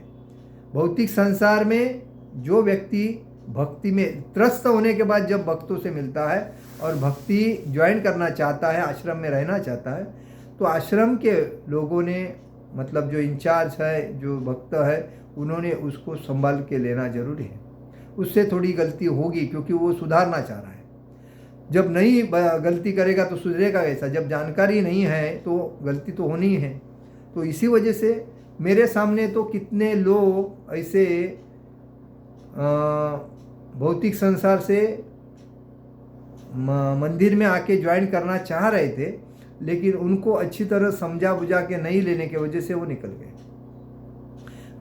भौतिक संसार में। जो व्यक्ति भक्ति में त्रस्त होने के बाद जब भक्तों से मिलता है और भक्ति ज्वाइन करना चाहता है, आश्रम में रहना चाहता है, तो आश्रम के लोगों ने, मतलब जो इंचार्ज है, जो भक्त है, उन्होंने उसको संभाल के लेना जरूरी है। उससे थोड़ी गलती होगी क्योंकि वो सुधारना चाह रहा है। जब नहीं गलती करेगा तो सुधरेगा कैसा? जब जानकारी नहीं है तो गलती तो होनी है। तो इसी वजह से मेरे सामने तो कितने लोग ऐसे भौतिक संसार से मंदिर में आके ज्वाइन करना चाह रहे थे, लेकिन उनको अच्छी तरह समझा बुझा के नहीं लेने की वजह से वो निकल गए।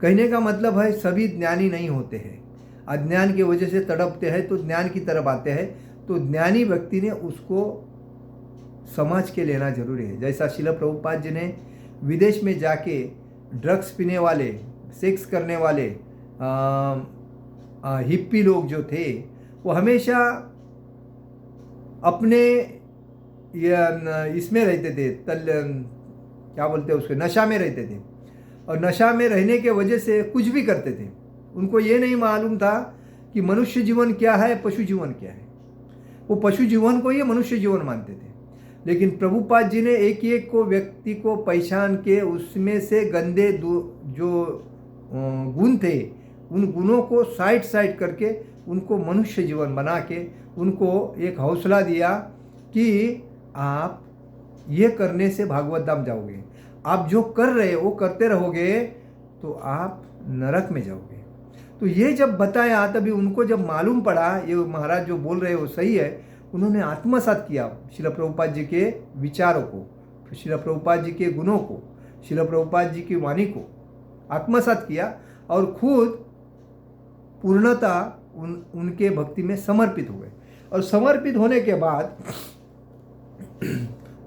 कहने का मतलब है सभी ज्ञानी नहीं होते हैं, अज्ञान की वजह से तड़पते हैं तो ज्ञान की तरफ आते हैं। तो ज्ञानी व्यक्ति ने उसको समझ के लेना जरूरी है। जैसा शिला प्रभुपाद जी ने विदेश में जाके ड्रग्स पीने वाले, सेक्स करने वाले हिप्पी लोग जो थे, वो हमेशा अपने इसमें रहते थे, क्या बोलते हैं उसके, नशा में रहते थे। और नशा में रहने के वजह से कुछ भी करते थे। उनको ये नहीं मालूम था कि मनुष्य जीवन क्या है, पशु जीवन क्या है। वो पशु जीवन को ही मनुष्य जीवन मानते थे। लेकिन प्रभुपाद जी ने एक एक को व्यक्ति को पहचान के उसमें से गंदे जो गुण थे, उन गुणों को साइड करके उनको मनुष्य जीवन बना के उनको एक हौसला दिया कि आप ये करने से भागवत धाम जाओगे, आप जो कर रहे हो वो करते रहोगे तो आप नरक में जाओगे। तो ये जब बताया तभी उनको जब मालूम पड़ा ये महाराज जो बोल रहे हो सही है, उन्होंने आत्मसात किया शिला प्रभुपाद जी के विचारों को, शिला प्रभुपाद जी के गुणों को, शिला प्रभुपाद जी की वाणी को आत्मसात किया और खुद पूर्णता उनके भक्ति में समर्पित हुए। और समर्पित होने के बाद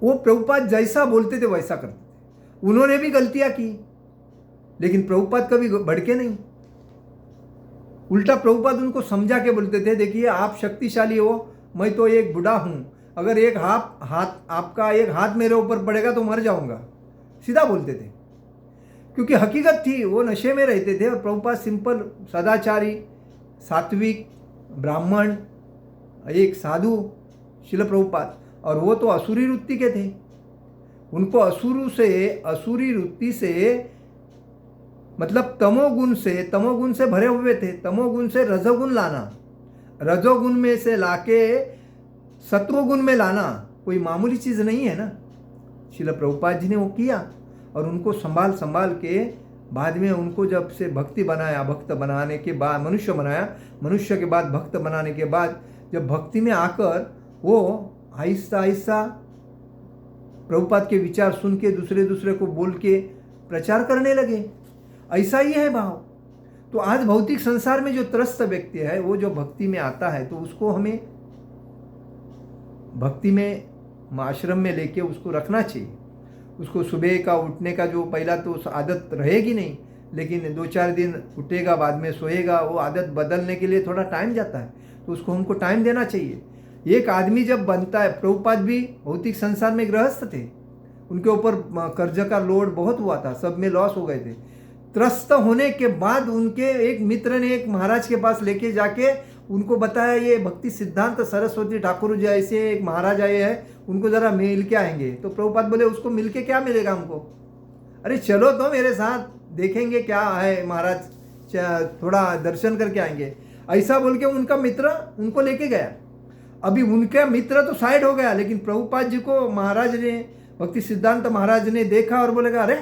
वो प्रभुपाद जैसा बोलते थे वैसा करते थे। उन्होंने भी गलतियां की, लेकिन प्रभुपाद कभी भड़के नहीं। उल्टा प्रभुपाद उनको समझा के बोलते थे, देखिए आप शक्तिशाली हो, मैं तो एक बूढ़ा हूं, अगर एक आपका एक हाथ मेरे ऊपर पड़ेगा तो मर जाऊंगा, सीधा बोलते थे। क्योंकि हकीकत थी, वो नशे में रहते थे। और प्रभुपाद सिंपल, सदाचारी, सात्विक, ब्राह्मण, एक साधु शिला प्रभुपाद, और वो तो असुरी वृत्ति के थे। उनको असुरी वृत्ति से मतलब तमोगुण से भरे हुए थे। तमोगुण से रजोगुण लाना, रजोगुण में से लाके सत्वगुण में लाना कोई मामूली चीज़ नहीं है ना। शिला प्रभुपाद जी ने वो किया और उनको संभाल के बाद में उनको जब से भक्ति बनाया, भक्त बनाने के बाद मनुष्य बनाया, मनुष्य के बाद भक्त बनाने के बाद जब भक्ति में आकर वो आहिस्ता आहिस्ता प्रभुपाद के विचार सुन के दूसरे को बोल के प्रचार करने लगे। ऐसा ही है भाव। तो आज भौतिक संसार में जो त्रस्त व्यक्ति है, वो जो भक्ति में आता है, तो उसको हमें भक्ति में आश्रम में लेके उसको रखना चाहिए। उसको सुबह का उठने का जो पहला तो आदत रहेगी नहीं, लेकिन 2-4 दिन उठेगा, बाद में सोएगा, वो आदत बदलने के लिए थोड़ा टाइम जाता है, तो उसको हमको टाइम देना चाहिए। एक आदमी जब बनता है, प्रभुपाद भी भौतिक संसार में गृहस्थ थे, उनके ऊपर कर्ज का लोड बहुत हुआ था, सब में लॉस हो गए थे। त्रस्त होने के बाद उनके एक मित्र ने एक महाराज के पास लेके जाके उनको बताया ये भक्ति सिद्धांत सरस्वती ठाकुर जी ऐसे एक महाराज आए हैं, उनको जरा मिल के आएंगे। तो प्रभुपाद बोले उसको मिल के क्या मिलेगा हमको? अरे चलो तो मेरे साथ, देखेंगे क्या है महाराज, थोड़ा दर्शन करके आएंगे। ऐसा बोल के उनका मित्र उनको लेके गया। अभी उनका मित्र तो साइड हो गया, लेकिन प्रभुपाद जी को महाराज ने, भक्ति सिद्धांत महाराज ने देखा और बोलेगा अरे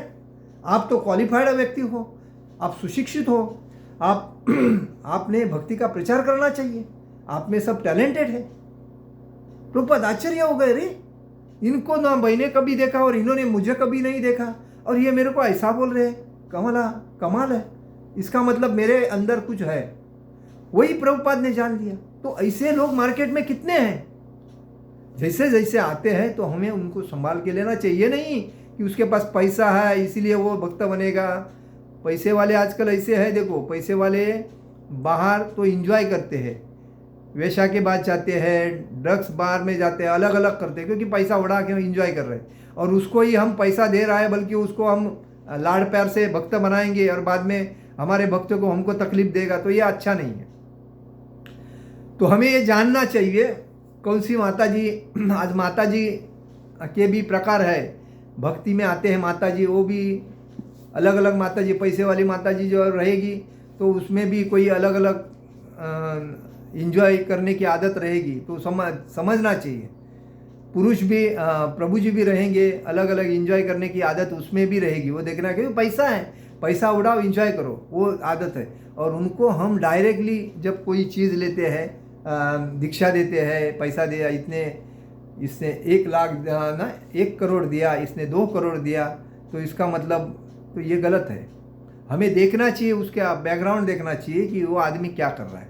आप तो क्वालिफाइड व्यक्ति हो, आप सुशिक्षित हो, आपने भक्ति का प्रचार करना चाहिए, आप में सब टैलेंटेड है। प्रभुपाद आश्चर्य हो गए, रे इनको ना मैंने कभी देखा और इन्होंने मुझे कभी नहीं देखा, और ये मेरे को ऐसा बोल रहे हैं। कमाल है, इसका मतलब मेरे अंदर कुछ है। वही प्रभुपाद ने जान लिया। तो ऐसे लोग मार्केट में कितने हैं, जैसे जैसे आते हैं तो हमें उनको संभाल के लेना चाहिए। नहीं कि उसके पास पैसा है इसीलिए वो भक्त बनेगा। पैसे वाले आजकल ऐसे हैं, देखो पैसे वाले बाहर तो एंजॉय करते हैं, वेश्या के बाद जाते हैं, ड्रग्स बार में जाते हैं, अलग अलग करते हैं, क्योंकि पैसा उड़ा के एंजॉय कर रहे हैं। और उसको ही हम पैसा दे रहा है, बल्कि उसको हम लाड़ प्यार से भक्त बनाएंगे और बाद में हमारे भक्तों को हमको तकलीफ देगा, तो ये अच्छा नहीं है। तो हमें ये जानना चाहिए कौन सी माता जी, आज माता जी के भी प्रकार है, भक्ति में आते हैं माता जी, वो भी अलग अलग माता जी। पैसे वाली माता जी जो रहेगी तो उसमें भी कोई अलग अलग इंजॉय करने की आदत रहेगी, तो समझना चाहिए। पुरुष भी प्रभु जी भी रहेंगे, अलग अलग इंजॉय करने की आदत उसमें भी रहेगी। वो देखना कि पैसा है, पैसा उड़ाओ इंजॉय करो, वो आदत है। और उनको हम डायरेक्टली जब कोई चीज़ लेते हैं, दीक्षा देते हैं, पैसा दिया, इसने 1 लाख ना 1 करोड़ दिया, इसने 2 करोड़ दिया, तो इसका मतलब तो ये गलत है। हमें देखना चाहिए, उसका बैकग्राउंड देखना चाहिए कि वो आदमी क्या कर रहा है।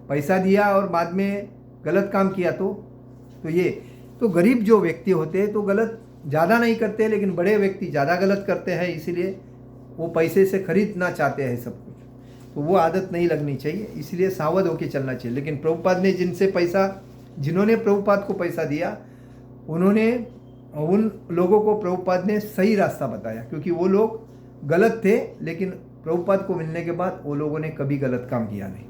पैसा दिया और बाद में गलत काम किया तो ये तो गरीब जो व्यक्ति होते हैं तो गलत ज़्यादा नहीं करते, लेकिन बड़े व्यक्ति ज़्यादा गलत करते हैं, इसीलिए वो पैसे से खरीदना चाहते हैं सब कुछ। तो वो आदत नहीं लगनी चाहिए, इसलिए सावध होकर चलना चाहिए। लेकिन प्रभुपाद ने जिन्होंने प्रभुपाद को पैसा दिया, उन्होंने उन लोगों को प्रभुपाद ने सही रास्ता बताया, क्योंकि वो लोग गलत थे, लेकिन प्रभुपाद को मिलने के बाद वो लोगों ने कभी गलत काम किया नहीं।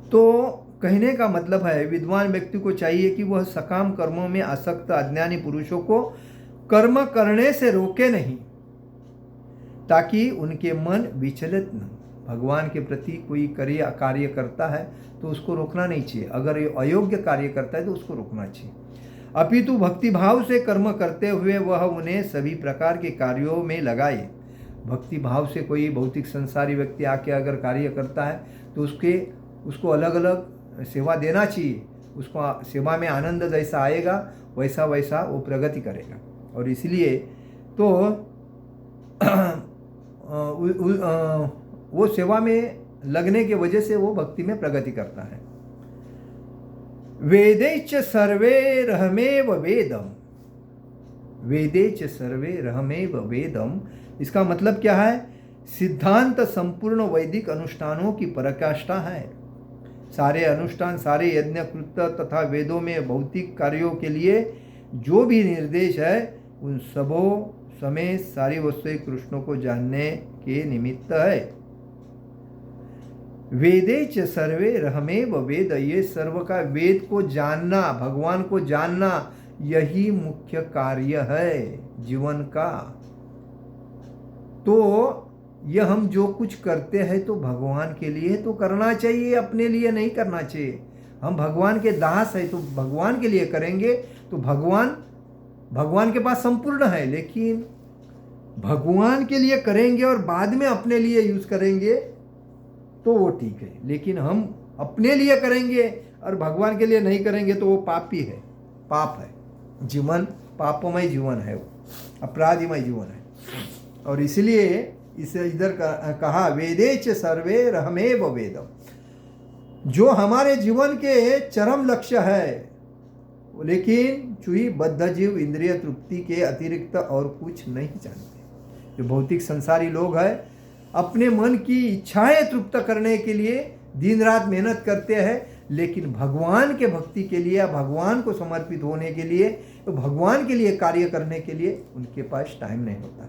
तो कहने का मतलब है, विद्वान व्यक्ति को चाहिए कि वह सकाम कर्मों में आसक्त अज्ञानी पुरुषों को कर्म करने से रोके नहीं, ताकि उनके मन विचलित न। भगवान के प्रति कोई कार्य करता है तो उसको रोकना नहीं चाहिए, अगर ये अयोग्य कार्य करता है तो उसको रोकना चाहिए। अपितु भक्ति भाव से कर्म करते हुए वह उन्हें सभी प्रकार के कार्यों में लगाए। भक्ति भाव से कोई भौतिक संसारी व्यक्ति आके अगर कार्य करता है तो उसको अलग अलग सेवा देना चाहिए। उसको सेवा में आनंद जैसा आएगा वैसा वैसा वो प्रगति करेगा। और इसलिए तो वो सेवा में लगने के वजह से वो भक्ति में प्रगति करता है। वेदैश्च सर्वे रहमेव वेदम, वेदैश्च सर्वे रहमेव वेदम, इसका मतलब क्या है? सिद्धांत संपूर्ण वैदिक अनुष्ठानों की पराकाष्ठा है। सारे अनुष्ठान, सारे यज्ञ कृत्य तथा वेदों में भौतिक कार्यों के लिए जो भी निर्देश है, उन सबों समेत सारी वस्तुएं कृष्ण को जानने के निमित्त है। वेदे च सर्वे रहमेव वेद, ये सर्व का वेद को जानना, भगवान को जानना, यही मुख्य कार्य है जीवन का। तो यह हम जो कुछ करते हैं तो भगवान के लिए तो करना चाहिए, अपने लिए नहीं करना चाहिए। हम भगवान के दास हैं तो भगवान के लिए करेंगे, तो भगवान के पास संपूर्ण है, लेकिन भगवान के लिए करेंगे और बाद में अपने लिए यूज करेंगे तो वो ठीक है। लेकिन हम अपने लिए करेंगे और भगवान के लिए नहीं करेंगे तो वो पापी है, पाप है। जीवन पापमय जीवन है, वो अपराधीमय जीवन है। और इसलिए इसे इधर कहा वेदेच सर्वे रहमेव वेदम, जो हमारे जीवन के चरम लक्ष्य है। लेकिन चूही बद्ध जीव इंद्रिय तृप्ति के अतिरिक्त और कुछ नहीं जानते। जो भौतिक संसारी लोग हैं, अपने मन की इच्छाएं तृप्त करने के लिए दिन रात मेहनत करते हैं, लेकिन भगवान के भक्ति के लिए, भगवान को समर्पित होने के लिए, तो भगवान के लिए कार्य करने के लिए उनके पास टाइम नहीं होता।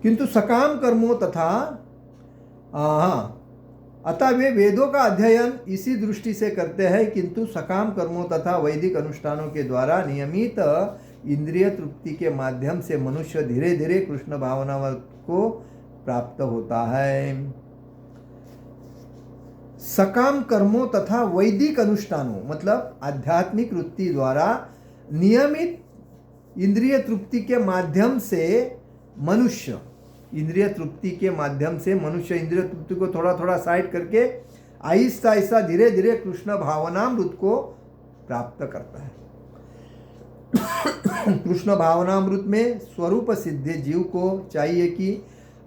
किंतु सकाम कर्मों तथा हाँ, अतः वे वेदों का अध्ययन इसी दृष्टि से करते हैं, किंतु सकाम कर्मों तथा वैदिक अनुष्ठानों के द्वारा नियमित इंद्रिय तृप्ति के माध्यम से मनुष्य धीरे धीरे कृष्ण भावना को प्राप्त होता है। सकाम कर्मों तथा वैदिक अनुष्ठानों मतलब आध्यात्मिक वृत्ति द्वारा नियमित इंद्रिय तृप्ति के माध्यम से मनुष्य इंद्रिय तृप्ति को थोड़ा थोड़ा साइड करके आहिस्ता आहिस्ता धीरे धीरे कृष्ण भावनामृत को प्राप्त करता है। कृष्ण भावनामृत में स्वरूप सिद्ध जीव को चाहिए कि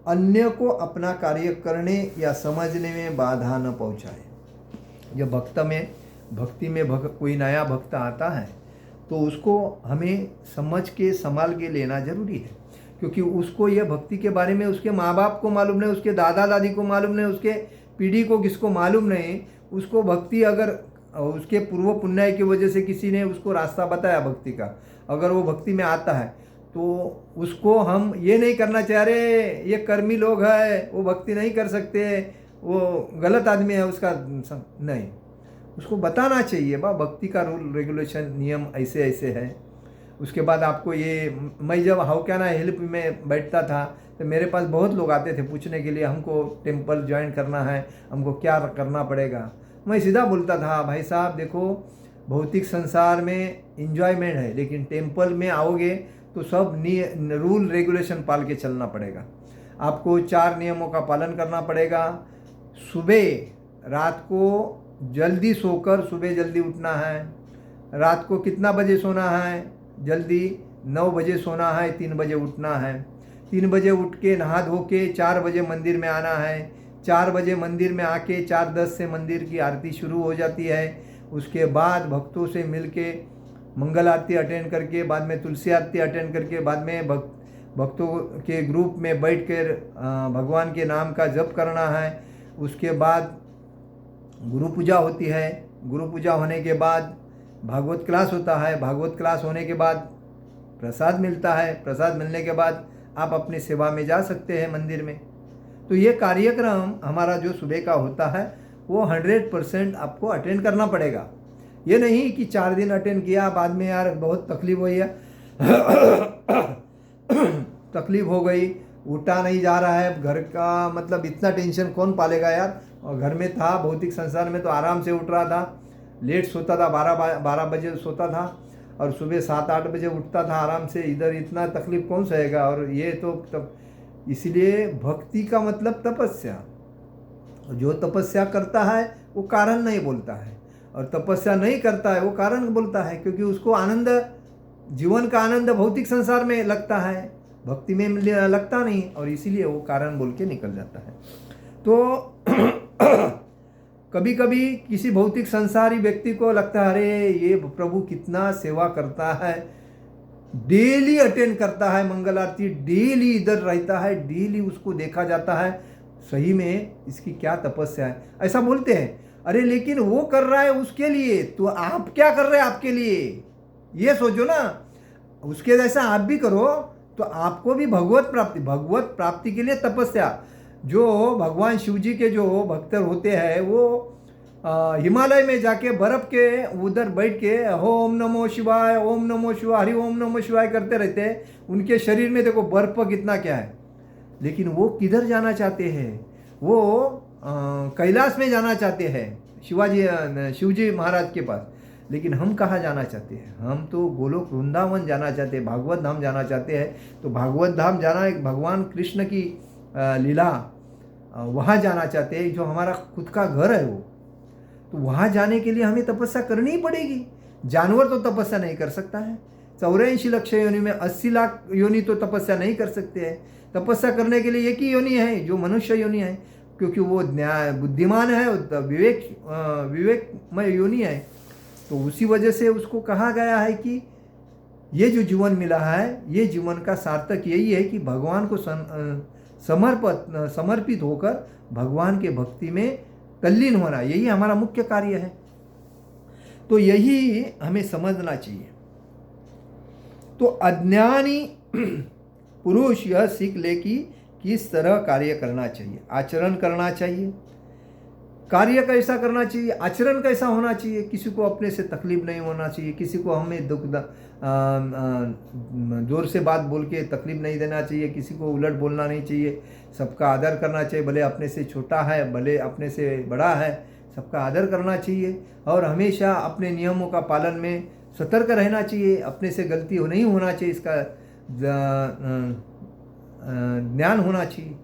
अन्य को अपना कार्य करने या समझने में बाधा न पहुंचाए। जब भक्ति में कोई नया भक्त आता है तो उसको हमें समझ के संभाल के लेना जरूरी है, क्योंकि उसको यह भक्ति के बारे में उसके माँ बाप को मालूम नहीं, उसके दादा दादी को मालूम नहीं, उसके पीढ़ी को किसको मालूम नहीं। उसको भक्ति अगर उसके पूर्व पुण्य की वजह से किसी ने उसको रास्ता बताया भक्ति का, अगर वो भक्ति में आता है तो उसको हम ये नहीं करना चाह रहे ये कर्मी लोग हैं, वो भक्ति नहीं कर सकते, वो गलत आदमी है, उसका नहीं, उसको बताना चाहिए भक्ति का रूल रेगुलेशन नियम ऐसे ऐसे है। उसके बाद आपको ये, मैं जब हाउ कैन आई हेल्प में बैठता था तो मेरे पास बहुत लोग आते थे पूछने के लिए, हमको टेम्पल ज्वाइन करना है, हमको क्या करना पड़ेगा। मैं सीधा बोलता था, भाई साहब देखो भौतिक संसार में इंजॉयमेंट है, लेकिन टेम्पल में आओगे तो सब रूल रेगुलेशन पाल के चलना पड़ेगा। आपको 4 नियमों का पालन करना पड़ेगा। सुबह रात को जल्दी सोकर सुबह जल्दी उठना है। रात को कितना बजे सोना है? जल्दी 9 बजे सोना है, 3 बजे उठना है। 3 बजे उठ के नहा धो के 4 बजे मंदिर में आना है। 4 बजे मंदिर में आके 4:10 से मंदिर की आरती शुरू हो जाती है। उसके बाद भक्तों से मिल के मंगल आरती अटेंड करके, बाद में तुलसी आरती अटेंड करके, बाद में भक्तों के ग्रुप में बैठ कर भगवान के नाम का जप करना है। उसके बाद गुरु पूजा होती है। गुरु पूजा होने के बाद भागवत क्लास होता है। भागवत क्लास होने के बाद प्रसाद मिलता है। प्रसाद मिलने के बाद आप अपनी सेवा में जा सकते हैं मंदिर में। तो ये कार्यक्रम हमारा जो सुबह का होता है वो 100% आपको अटेंड करना पड़ेगा। ये नहीं कि 4 दिन अटेंड किया बाद में यार बहुत तकलीफ हुई है तकलीफ हो गई, उठा नहीं जा रहा है, घर का मतलब इतना टेंशन कौन पालेगा यार। और घर में था भौतिक संसार में तो आराम से उठ रहा था, लेट सोता था, 12 बजे सोता था और सुबह 7-8 बजे उठता था आराम से। इधर इतना तकलीफ कौन सहेगा। और ये तो इसलिए भक्ति का मतलब तपस्या। जो तपस्या करता है वो कारण नहीं बोलता है, और तपस्या नहीं करता है वो कारण बोलता है, क्योंकि उसको आनंद, जीवन का आनंद भौतिक संसार में लगता है, भक्ति में लगता नहीं, और इसीलिए वो कारण बोल के निकल जाता है। तो कभी कभी किसी भौतिक संसारी व्यक्ति को लगता है अरे ये प्रभु कितना सेवा करता है, डेली अटेंड करता है मंगल आरती, डेली इधर रहता है, डेली उसको देखा जाता है, सही में इसकी क्या तपस्या है, ऐसा बोलते हैं। अरे लेकिन वो कर रहा है उसके लिए, तो आप क्या कर रहे हैं आपके लिए, ये सोचो ना। उसके जैसा आप भी करो तो आपको भी भगवत प्राप्ति के लिए तपस्या। जो भगवान शिव जी के जो भक्त होते हैं वो हिमालय में जाके बर्फ के उधर बैठ के ओम नमो शिवाय, ओम नमो शिवाय, हरि ओम नमो शिवाय करते रहते हैं। उनके शरीर में देखो बर्फ कितना क्या है, लेकिन वो किधर जाना चाहते हैं, वो कैलाश में जाना चाहते हैं, शिव जी महाराज के पास। लेकिन हम कहाँ जाना चाहते हैं? हम तो गोलोक वृंदावन जाना चाहते हैं, भागवत धाम जाना चाहते हैं। तो भागवत धाम जाना एक भगवान कृष्ण की लीला, वहाँ जाना चाहते हैं, जो हमारा खुद का घर है वो। तो वहाँ जाने के लिए हमें तपस्या करनी ही पड़ेगी। जानवर तो तपस्या नहीं कर सकता है। 84 लाख योनि में 80 लाख योनि तो तपस्या नहीं कर सकते हैं। तपस्या करने के लिए एक ही योनि है जो मनुष्य योनि है, क्योंकि वो बुद्धिमान है, विवेकमय योनि है। तो उसी वजह से उसको कहा गया है कि ये जो जीवन मिला है, ये जीवन का सार्थक यही है कि भगवान को समर्पित होकर भगवान के भक्ति में तल्लीन होना, यही हमारा मुख्य कार्य है। तो यही हमें समझना चाहिए। तो अज्ञानी पुरुष यह सीख ले कि किस तरह कार्य करना चाहिए, आचरण करना चाहिए। कार्य कैसा करना चाहिए, आचरण कैसा होना चाहिए। किसी को अपने से तकलीफ नहीं होना चाहिए, किसी को हमें जोर से बात बोल के तकलीफ नहीं देना चाहिए, किसी को उलट बोलना नहीं चाहिए। सबका आदर करना चाहिए, भले अपने से छोटा है भले अपने से बड़ा है, सबका आदर करना चाहिए। और हमेशा अपने नियमों का पालन में सतर्क रहना चाहिए, अपने से गलती नहीं होना चाहिए, इसका ज्ञान होना चाहिए।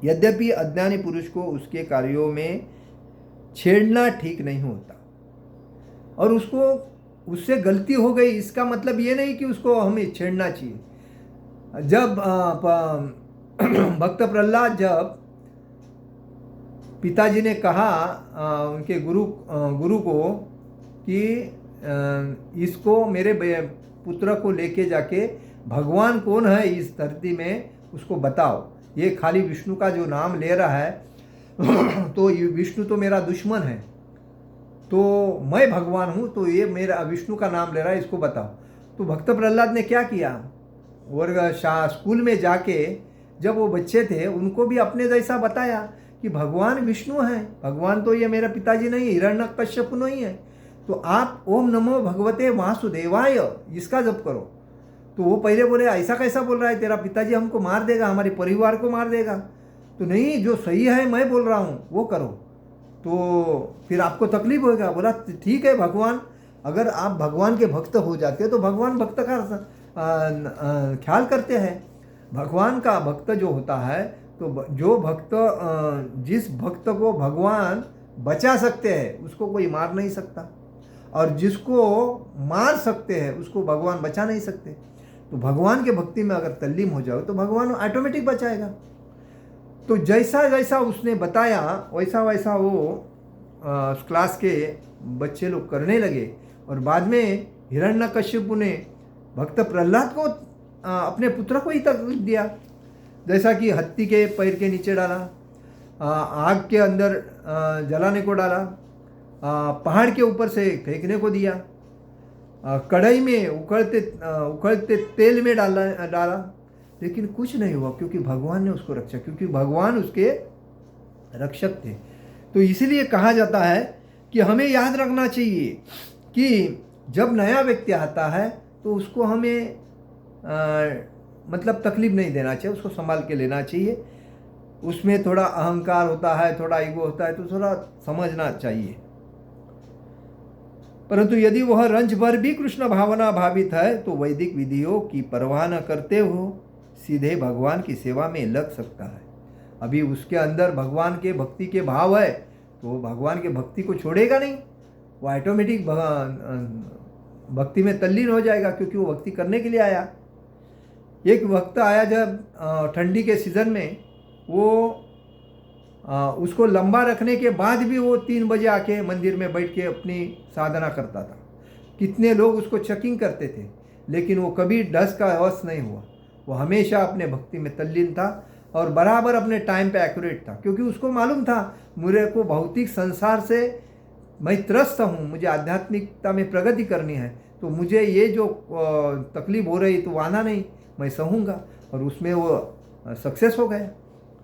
यद्यपि अज्ञानी पुरुष को उसके कार्यों में छेड़ना ठीक नहीं होता, और उससे गलती हो गई इसका मतलब ये नहीं कि उसको हमें छेड़ना चाहिए। जब भक्त प्रहलाद, जब पिताजी ने कहा उनके गुरु को कि इसको मेरे पुत्र को लेके जाके भगवान कौन है इस धरती में उसको बताओ, ये खाली विष्णु का जो नाम ले रहा है तो ये विष्णु तो मेरा दुश्मन है, तो मैं भगवान हूँ, तो ये मेरा विष्णु का नाम ले रहा है, इसको बताओ। तो भक्त प्रहलाद ने क्या किया, और स्कूल में जाके जब वो बच्चे थे उनको भी अपने जैसा बताया कि भगवान विष्णु है, भगवान तो ये मेरा पिताजी नहीं, हिरण्यकश्यप नहीं है, तो आप ओम नमो भगवते वासुदेवाय इसका जप करो। तो वो पहले बोले ऐसा कैसा बोल रहा है, तेरा पिताजी हमको मार देगा, हमारे परिवार को मार देगा। तो नहीं, जो सही है मैं बोल रहा हूँ वो करो, तो फिर आपको तकलीफ होगा। बोला ठीक है भगवान, अगर आप भगवान के भक्त हो जाते हो तो भगवान भक्त का ख्याल करते हैं। भगवान का भक्त जो होता है, तो जो भक्त जिस भक्त को भगवान बचा सकते हैं उसको कोई मार नहीं सकता, और जिसको मार सकते हैं उसको भगवान बचा नहीं सकते। तो भगवान के भक्ति में अगर तल्लीम हो जाओ तो भगवान ऑटोमेटिक बचाएगा। तो जैसा जैसा उसने बताया वैसा वैसा वो क्लास के बच्चे लोग करने लगे, और बाद में हिरण्यकश्यप ने भक्त प्रहलाद को अपने पुत्र को ही तकलीफ दिया, जैसा कि हत्ती के पैर के नीचे डाला, आग के अंदर जलाने को डाला, पहाड़ के ऊपर से फेंकने को दिया, कढ़ाई में उखड़ते तेल में डाला, लेकिन कुछ नहीं हुआ क्योंकि भगवान ने उसको रक्षा, क्योंकि भगवान उसके रक्षक थे। तो इसलिए कहा जाता है कि हमें याद रखना चाहिए कि जब नया व्यक्ति आता है तो उसको हमें मतलब तकलीफ नहीं देना चाहिए, उसको संभाल के लेना चाहिए। उसमें थोड़ा अहंकार होता है, थोड़ा ईगो होता है, तो थोड़ा समझना चाहिए। परंतु यदि वह रंज भर भी कृष्ण भावना भावित है तो वैदिक विधियों की परवाह न करते हो सीधे भगवान की सेवा में लग सकता है। अभी उसके अंदर भगवान के भक्ति के भाव है तो भगवान के भक्ति को छोड़ेगा नहीं, वो ऑटोमेटिक भक्ति में तल्लीन हो जाएगा, क्योंकि वो भक्ति करने के लिए आया। एक वक्त आया जब ठंडी के सीज़न में वो उसको लंबा रखने के बाद भी वो 3 बजे आके मंदिर में बैठ के अपनी साधना करता था। कितने लोग उसको चेकिंग करते थे, लेकिन वो कभी डस का अवश्य नहीं हुआ। वो हमेशा अपने भक्ति में तल्लीन था और बराबर अपने टाइम पे एक्यूरेट था, क्योंकि उसको मालूम था मुझे को भौतिक संसार से मैं त्रस्त हूँ, मुझे आध्यात्मिकता में प्रगति करनी है, तो मुझे ये जो तकलीफ हो रही तो आना नहीं, मैं सहूँगा, और उसमें वो सक्सेस हो गया।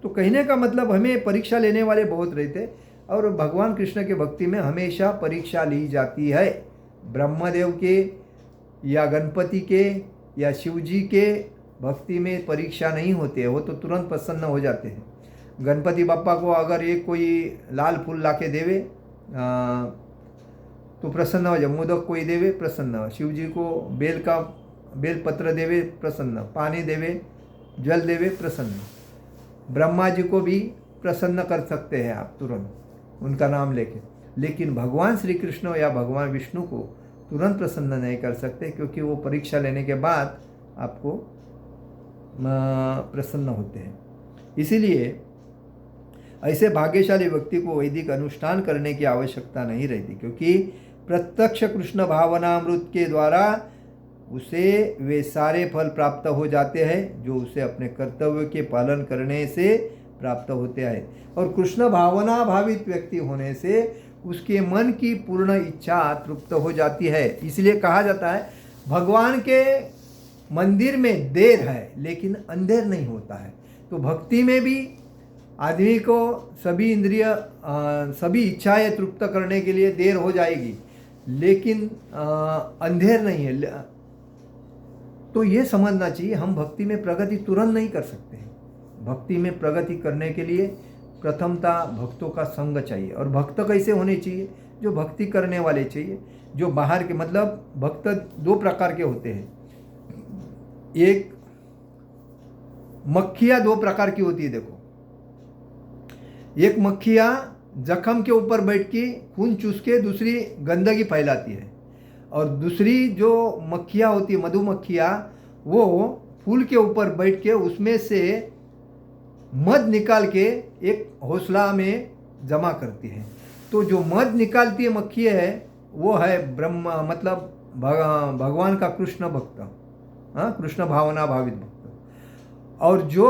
तो कहने का मतलब हमें परीक्षा लेने वाले बहुत रहते, और भगवान कृष्ण के भक्ति में हमेशा परीक्षा ली जाती है। ब्रह्मदेव के या गणपति के या शिव जी के भक्ति में परीक्षा नहीं होती है, वो तो तुरंत प्रसन्न हो जाते हैं। गणपति बापा को अगर एक कोई लाल फूल ला के देवे तो प्रसन्न हो जाए, मोदक कोई देवे प्रसन्न, शिव जी को बेल पत्र देवे प्रसन्न, पानी देवे, जल देवे प्रसन्न, ब्रह्मा जी को भी प्रसन्न कर सकते हैं आप तुरंत उनका नाम लेके। लेकिन भगवान श्री कृष्ण या भगवान विष्णु को तुरंत प्रसन्न नहीं कर सकते, क्योंकि वो परीक्षा लेने के बाद आपको प्रसन्न होते हैं। इसीलिए ऐसे भाग्यशाली व्यक्ति को वैदिक अनुष्ठान करने की आवश्यकता नहीं रहती, क्योंकि प्रत्यक्ष कृष्ण भावनामृत के द्वारा उसे वे सारे फल प्राप्त हो जाते हैं जो उसे अपने कर्तव्य के पालन करने से प्राप्त होते हैं। और कृष्ण भावना भावित व्यक्ति होने से उसके मन की पूर्ण इच्छा तृप्त हो जाती है। इसलिए कहा जाता है भगवान के मंदिर में देर है लेकिन अंधेर नहीं होता है। तो भक्ति में भी आदमी को सभी इंद्रिय सभी इच्छाएं तृप्त करने के लिए देर हो जाएगी, लेकिन अंधेर नहीं है। तो ये समझना चाहिए, हम भक्ति में प्रगति तुरंत नहीं कर सकते हैं। भक्ति में प्रगति करने के लिए प्रथमतः भक्तों का संग चाहिए। और भक्त कैसे होने चाहिए? जो भक्ति करने वाले चाहिए, जो बाहर के, मतलब भक्त दो प्रकार के होते हैं। एक मक्खियाँ दो प्रकार की होती है। देखो, एक मक्खियाँ जख्म के ऊपर बैठ के खून चूस के दूसरी गंदगी फैलाती है, और दूसरी जो मक्खियाँ होती है, मधुमक्खियाँ, वो फूल के ऊपर बैठ के उसमें से मध निकाल के एक घोंसला में जमा करती है। तो जो मध निकालती है मक्खी है, वो है ब्रह्म, मतलब भगवान का कृष्ण भक्त, कृष्ण भावना भावित भक्त। और जो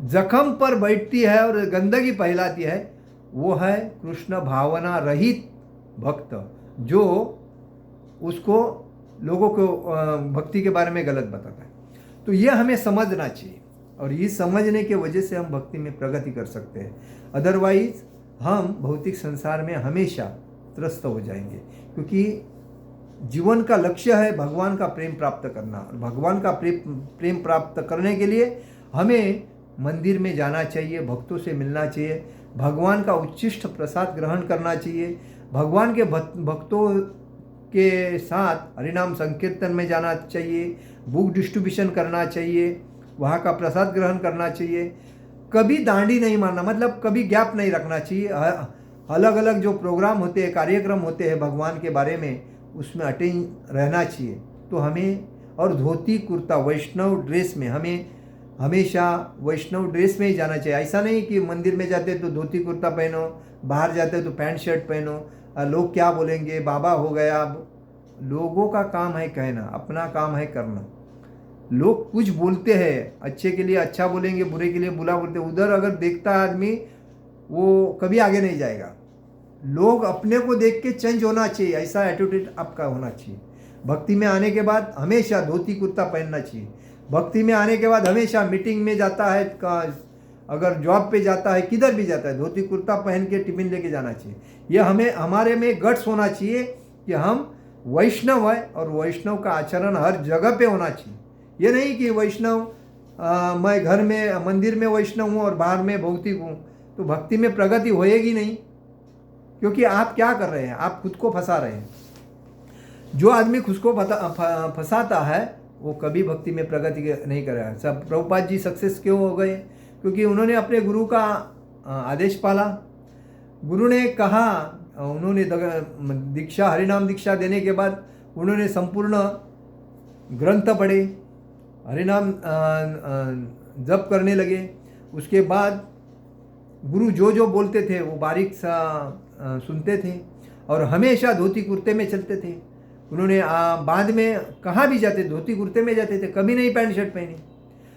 जख्म पर बैठती है और गंदगी फैलाती है, वो है कृष्ण भावना रहित भक्त, जो उसको लोगों को भक्ति के बारे में गलत बताता है। तो ये हमें समझना चाहिए, और ये समझने के वजह से हम भक्ति में प्रगति कर सकते हैं। अदरवाइज हम भौतिक संसार में हमेशा त्रस्त हो जाएंगे, क्योंकि जीवन का लक्ष्य है भगवान का प्रेम प्राप्त करना। और भगवान का प्रेम प्राप्त करने के लिए हमें मंदिर में जाना चाहिए, भक्तों से मिलना चाहिए, भगवान का उच्छिष्ट प्रसाद ग्रहण करना चाहिए, भगवान के भक्तों के साथ हरिनाम संकीर्तन में जाना चाहिए, बुक डिस्ट्रीब्यूशन करना चाहिए, वहाँ का प्रसाद ग्रहण करना चाहिए। कभी दांडी नहीं मारना, मतलब कभी गैप नहीं रखना चाहिए। अलग अलग जो प्रोग्राम होते हैं, कार्यक्रम होते हैं भगवान के बारे में, उसमें अटेंड रहना चाहिए। तो हमें, और धोती कुर्ता वैष्णव ड्रेस में, हमें हमेशा वैष्णव ड्रेस में ही जाना चाहिए। ऐसा नहीं कि मंदिर में जाते तो धोती कुर्ता पहनो, बाहर जाते तो पैंट शर्ट पहनो, लोग क्या बोलेंगे, बाबा हो गया। लोगों का काम है कहना, अपना काम है करना। लोग कुछ बोलते हैं, अच्छे के लिए अच्छा बोलेंगे, बुरे के लिए बुरा बोलते हैं। उधर अगर देखता है आदमी, वो कभी आगे नहीं जाएगा। लोग अपने को देख के चेंज होना चाहिए, ऐसा एटीट्यूड आपका होना चाहिए। भक्ति में आने के बाद हमेशा धोती कुर्ता पहनना चाहिए। भक्ति में आने के बाद हमेशा मीटिंग में जाता है, अगर जॉब पे जाता है, किधर भी जाता है, धोती कुर्ता पहन के टिफिन लेके जाना चाहिए। यह हमें, हमारे में गट्स होना चाहिए कि हम वैष्णव है, और वैष्णव का आचरण हर जगह पे होना चाहिए। ये नहीं कि वैष्णव, मैं घर में मंदिर में वैष्णव हूँ और बाहर में भौतिक हूँ, तो भक्ति में प्रगति होएगी नहीं। क्योंकि आप क्या कर रहे हैं? आप खुद को फंसा रहे हैं। जो आदमी खुद को फंसाता है, वो कभी भक्ति में प्रगति नहीं कर रहा है। सब प्रभुपाद जी सक्सेस क्यों हो गए? क्योंकि उन्होंने अपने गुरु का आदेश पाला। गुरु ने कहा, उन्होंने दीक्षा, हरिनाम दीक्षा देने के बाद उन्होंने संपूर्ण ग्रंथ पढ़े, हरिनाम जप करने लगे। उसके बाद गुरु जो जो बोलते थे वो बारीक सा सुनते थे, और हमेशा धोती कुर्ते में चलते थे। उन्होंने बाद में कहाँ भी जाते धोती कुर्ते में जाते थे, कभी नहीं पैंट शर्ट पहनी।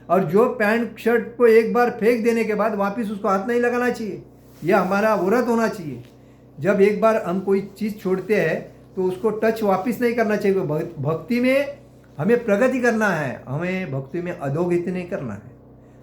और जो पैंट शर्ट को एक बार फेंक देने के बाद वापस उसको हाथ नहीं लगाना चाहिए। यह हमारा व्रत होना चाहिए। जब एक बार हम कोई चीज़ छोड़ते हैं तो उसको टच वापस नहीं करना चाहिए। भक्ति में हमें प्रगति करना है, हमें भक्ति में अधोगति नहीं करना है।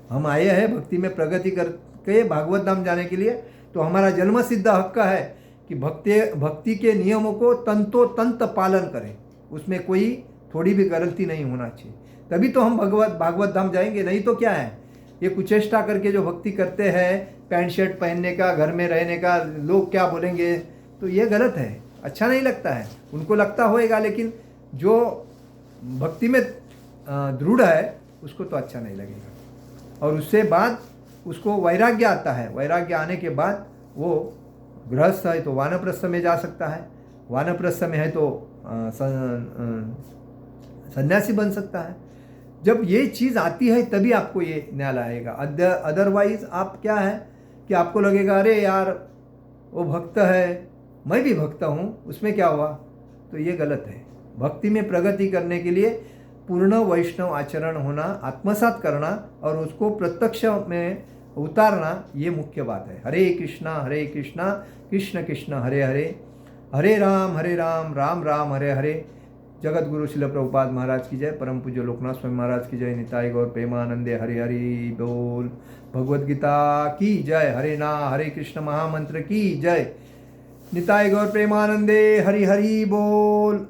हम आए हैं भक्ति में प्रगति करके भागवत धाम जाने के लिए, तो हमारा जन्म सिद्ध हक है कि भक्ति के नियमों को तंतोतंत पालन करें, उसमें कोई थोड़ी भी गलती नहीं होना चाहिए। तभी तो हम भागवत धाम जाएंगे। नहीं तो क्या है, ये कुचेष्टा करके जो भक्ति करते हैं, पैंट शर्ट पहनने का, घर में रहने का, लोग क्या बोलेंगे, तो ये गलत है, अच्छा नहीं लगता है। उनको लगता होएगा, लेकिन जो भक्ति में दृढ़ है उसको तो अच्छा नहीं लगेगा। और उससे बाद उसको वैराग्य आता है। वैराग्य आने के बाद वो गृहस्थ है तो वानप्रस्थ में जा सकता है, वानप्रस्थ में है तो सन्यासी बन सकता है। जब ये चीज़ आती है तभी आपको ये न्याय आएगा। अदरवाइज आप क्या है कि आपको लगेगा अरे यार वो भक्त है, मैं भी भक्त हूँ, उसमें क्या हुआ, तो ये गलत है। भक्ति में प्रगति करने के लिए पूर्ण वैष्णव आचरण होना, आत्मसात करना और उसको प्रत्यक्ष में उतारना, ये मुख्य बात है। हरे कृष्णा कृष्ण कृष्ण हरे हरे, हरे राम राम राम हरे हरे। जगत गुरु शिल प्रभुपाद महाराज की जय। परम पूज्य लोकनाथ स्वामी महाराज की जय। निताय गौर प्रेमानंदे हरि हरि बोल। भगवद गीता की जय। हरे कृष्ण महामंत्र की जय। निताय गौर प्रेमानंदे हरि हरि बोल।